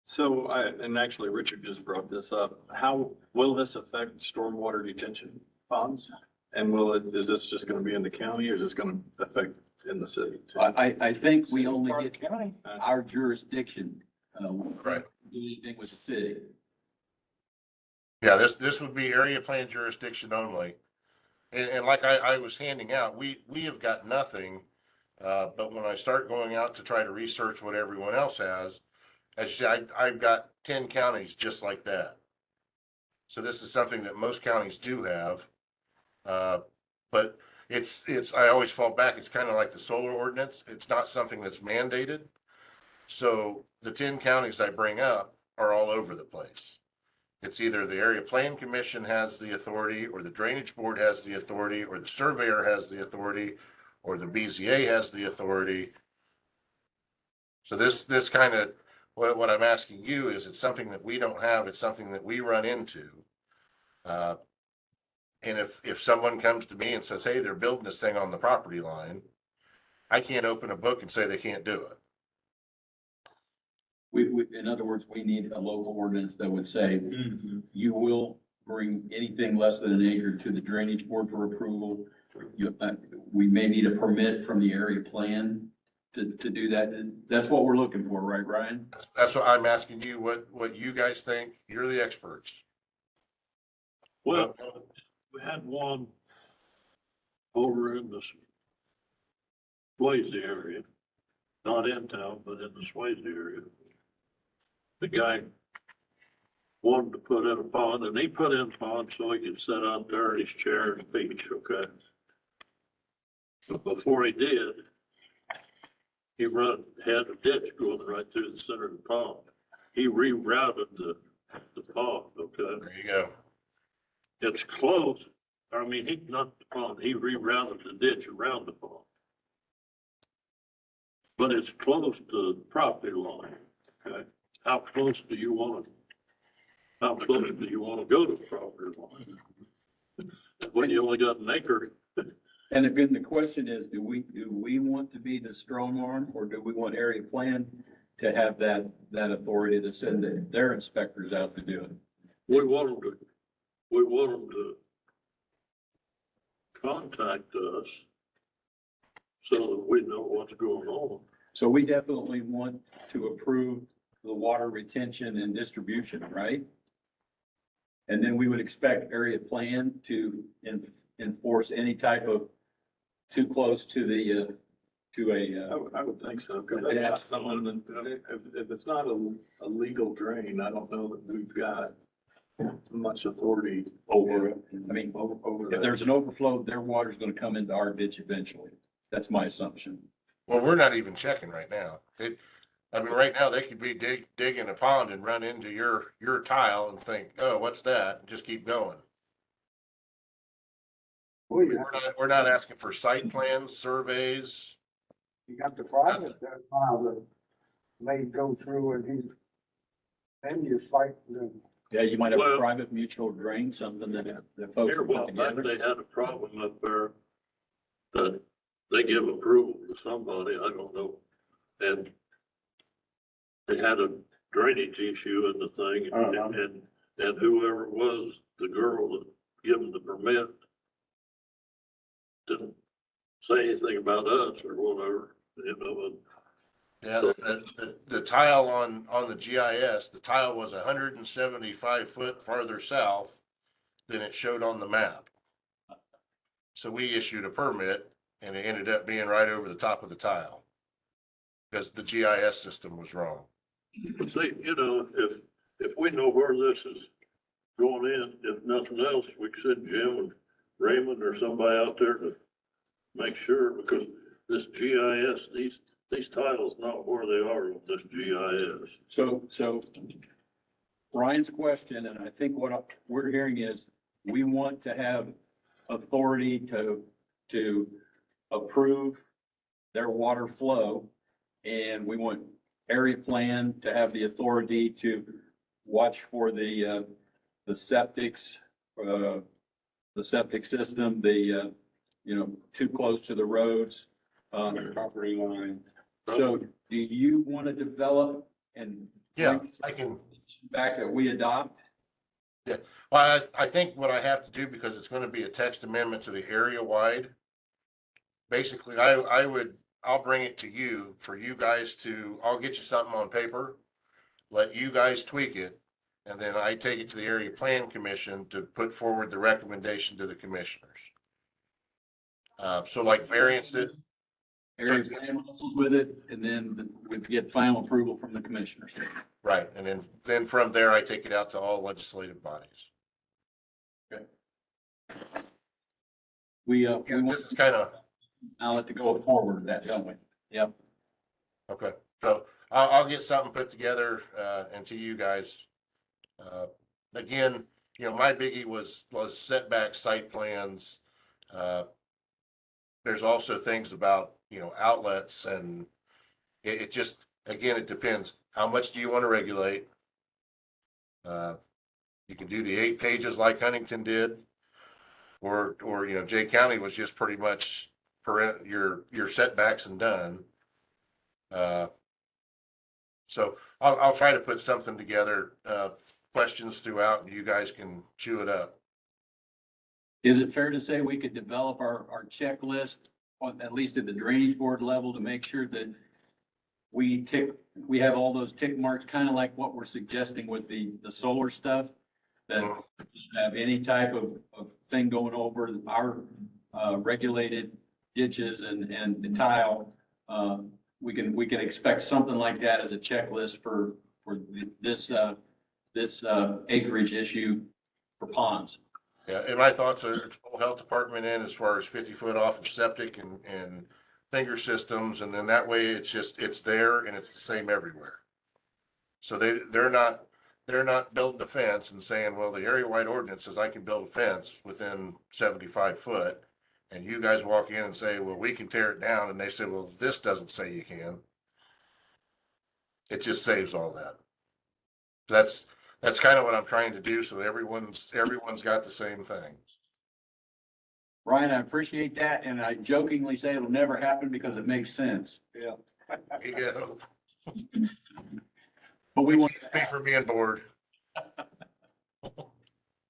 So and actually Richard just brought this up. How will this affect stormwater detention ponds? And is this just going to be in the county, or is this going to affect in the city too? I think we only Part of get the county. our jurisdiction. Right. Do anything with the city. Yeah, this would be area plan jurisdiction only. And like I was handing out, we have got nothing. But when I start going out to try to research what everyone else has, as you say, I've got 10 counties just like that. So this is something that most counties do have. But I always fall back. It's kind of like the solar ordinance. It's not something that's mandated. So the 10 counties I bring up are all over the place. It's either the area plan commission has the authority, or the drainage board has the authority, or the surveyor has the authority, or the BZA has the authority. So this kind of, what I'm asking you is, it's something that we don't have. It's something that we run into. And if someone comes to me and says, hey, they're building this thing on the property line, I can't open a book and say they can't do it. In other words, we need a local ordinance that would say, you will bring anything less than an acre to the drainage board for approval. We may need a permit from the area plan to do that. And that's what we're looking for, right, Ryan? That's what I'm asking you, what you guys think. You're the experts. Well, we had one over in the Swayze area, not in town, but in the Swayze area. The guy wanted to put in a pond, and he put in a pond so he could sit out there in his chair and fish, okay? But before he did, he had a ditch going right through the center of the pond. He rerouted the pond, okay? There you go. It's close. I mean, not the pond, he rerouted the ditch around the pond. But it's close to the property line, okay? How close do you want to go to the property line? When you only got an acre. And again, the question is, do we want to be the strong arm, or do we want area plan to have that authority to send their inspectors out to do it? We want them to contact us so that we know what's going on. So we definitely want to approve the water retention and distribution, right? And then we would expect area plan to enforce any type of too close to the, I would think so, because that's not someone, if it's not a legal drain, I don't know that we've got much authority over it. I mean, over if that. there's an overflow, their water's gonna come into our ditch eventually. That's my assumption. Well, we're not even checking right now. I mean, right now, they could be digging a pond and run into your tile and think, oh, what's that? And just keep going. Well, We're not asking for site plans, surveys. you got the private file that may go through and then you fight the. Yeah, you might have a Well- private mutual drain, something that folks Here, will well, put back together. they had a problem up there that they give approval to somebody, I don't know. And they had a drainage issue in the thing and whoever it was, the girl that given the permit didn't say anything about us or whatever, you know, and Yeah, the tile on the GIS, the tile was 175 foot farther south than it showed on the map. So we issued a permit and it ended up being right over the top of the tile because the GIS system was wrong. see, you know, if we know where this is going in, if nothing else, we could send Jim and Raymond or somebody out there to make sure, because this GIS, these tiles not where they are with this GIS. So Brian's question, and I think what we're hearing is, we want to have authority to approve their water flow. And we want area plan to have the authority to watch for the septics, the septic system, too close to the roads, property line. So do you want to develop and Yeah, bring I can. back that we adopt? Well, I think what I have to do, because it's gonna be a text amendment to the area wide. Basically, I'll bring it to you for you guys I'll get you something on paper. Let you guys tweak it, and then I take it to the area plan commission to put forward the recommendation to the commissioners. So like variances, Area plan wrestles with it, and then we get final approval from the commissioners. right, and then from there, I take it out to all legislative bodies. We Yeah, want this is kind of, now let to go forward with that, don't we? Yep. okay, so I'll get something put together, and to you guys. Again, my biggie was setback site plans. There's also things about, outlets, and it just, again, it depends. How much do you want to regulate? You can do the 8 pages like Huntington did, or, Jay County was just pretty much your setbacks and done. So I'll try to put something together, questions throughout, and you guys can chew it up. Is it fair to say we could develop our checklist on, at least at the drainage board level, to make sure that we have all those tick marks, kind of like what we're suggesting with the solar stuff? That have any type of thing going over our regulated ditches and the tile, we can expect something like that as a checklist for this this acreage issue for ponds. Yeah, and my thoughts are, pull health department in as far as 50 foot off of septic and finger systems, and then that way it's just, it's there and it's the same everywhere. So they're not building a fence and saying, well, the area wide ordinance says I can build a fence within 75 foot. And you guys walk in and say, well, we can tear it down, and they say, well, this doesn't say you can. It just saves all that. That's kind of what I'm trying to do, so everyone's got the same thing. Brian, I appreciate that, and I jokingly say it'll never happen because it makes sense. Yeah. But we want, Speak for being bored.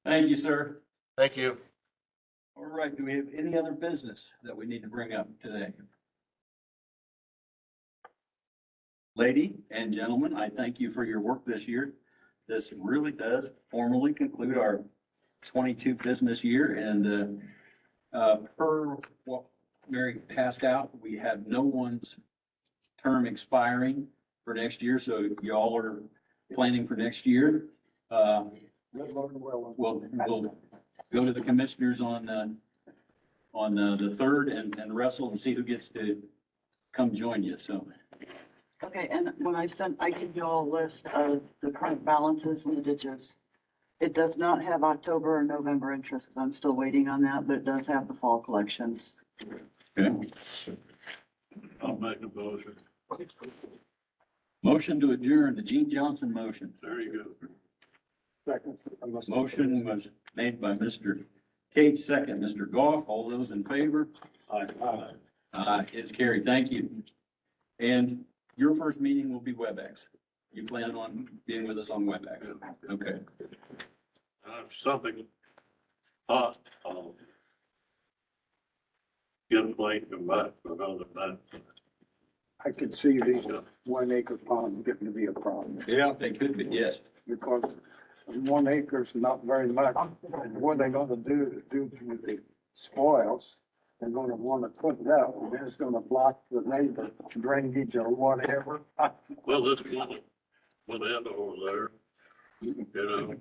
thank you, sir. Thank you. All right, do we have any other business that we need to bring up today? Lady and gentlemen, I thank you for your work this year. This really does formally conclude our 22 business year, and per what Mary passed out, we have no one's term expiring for next year, so y'all are planning for next year. We'll go to the commissioners on the 3rd and wrestle and see who gets to come join you, so. Okay, and when I give you all a list of the current balances in the ditches. It does not have October or November interest, 'cause I'm still waiting on that, but it does have the fall collections. Okay. I'll make a motion. Motion to adjourn, the Gene Johnson motion. There you go. Second. Motion was made by Mr. Kate, second, Mr. Goff. All those in favor? It's carried. Thank you. And your first meeting will be WebEx. You plan on being with us on WebEx? Okay. Something hot, get a plane come back for another night. I could see these 1 acre ponds getting to be a problem, Yeah, they could be, yes. because 1 acre is not very much. And what they're gonna do with the spoils, they're gonna wanna put it out, and then it's gonna block the neighbor drainage or whatever. Well, this one end over there, you know,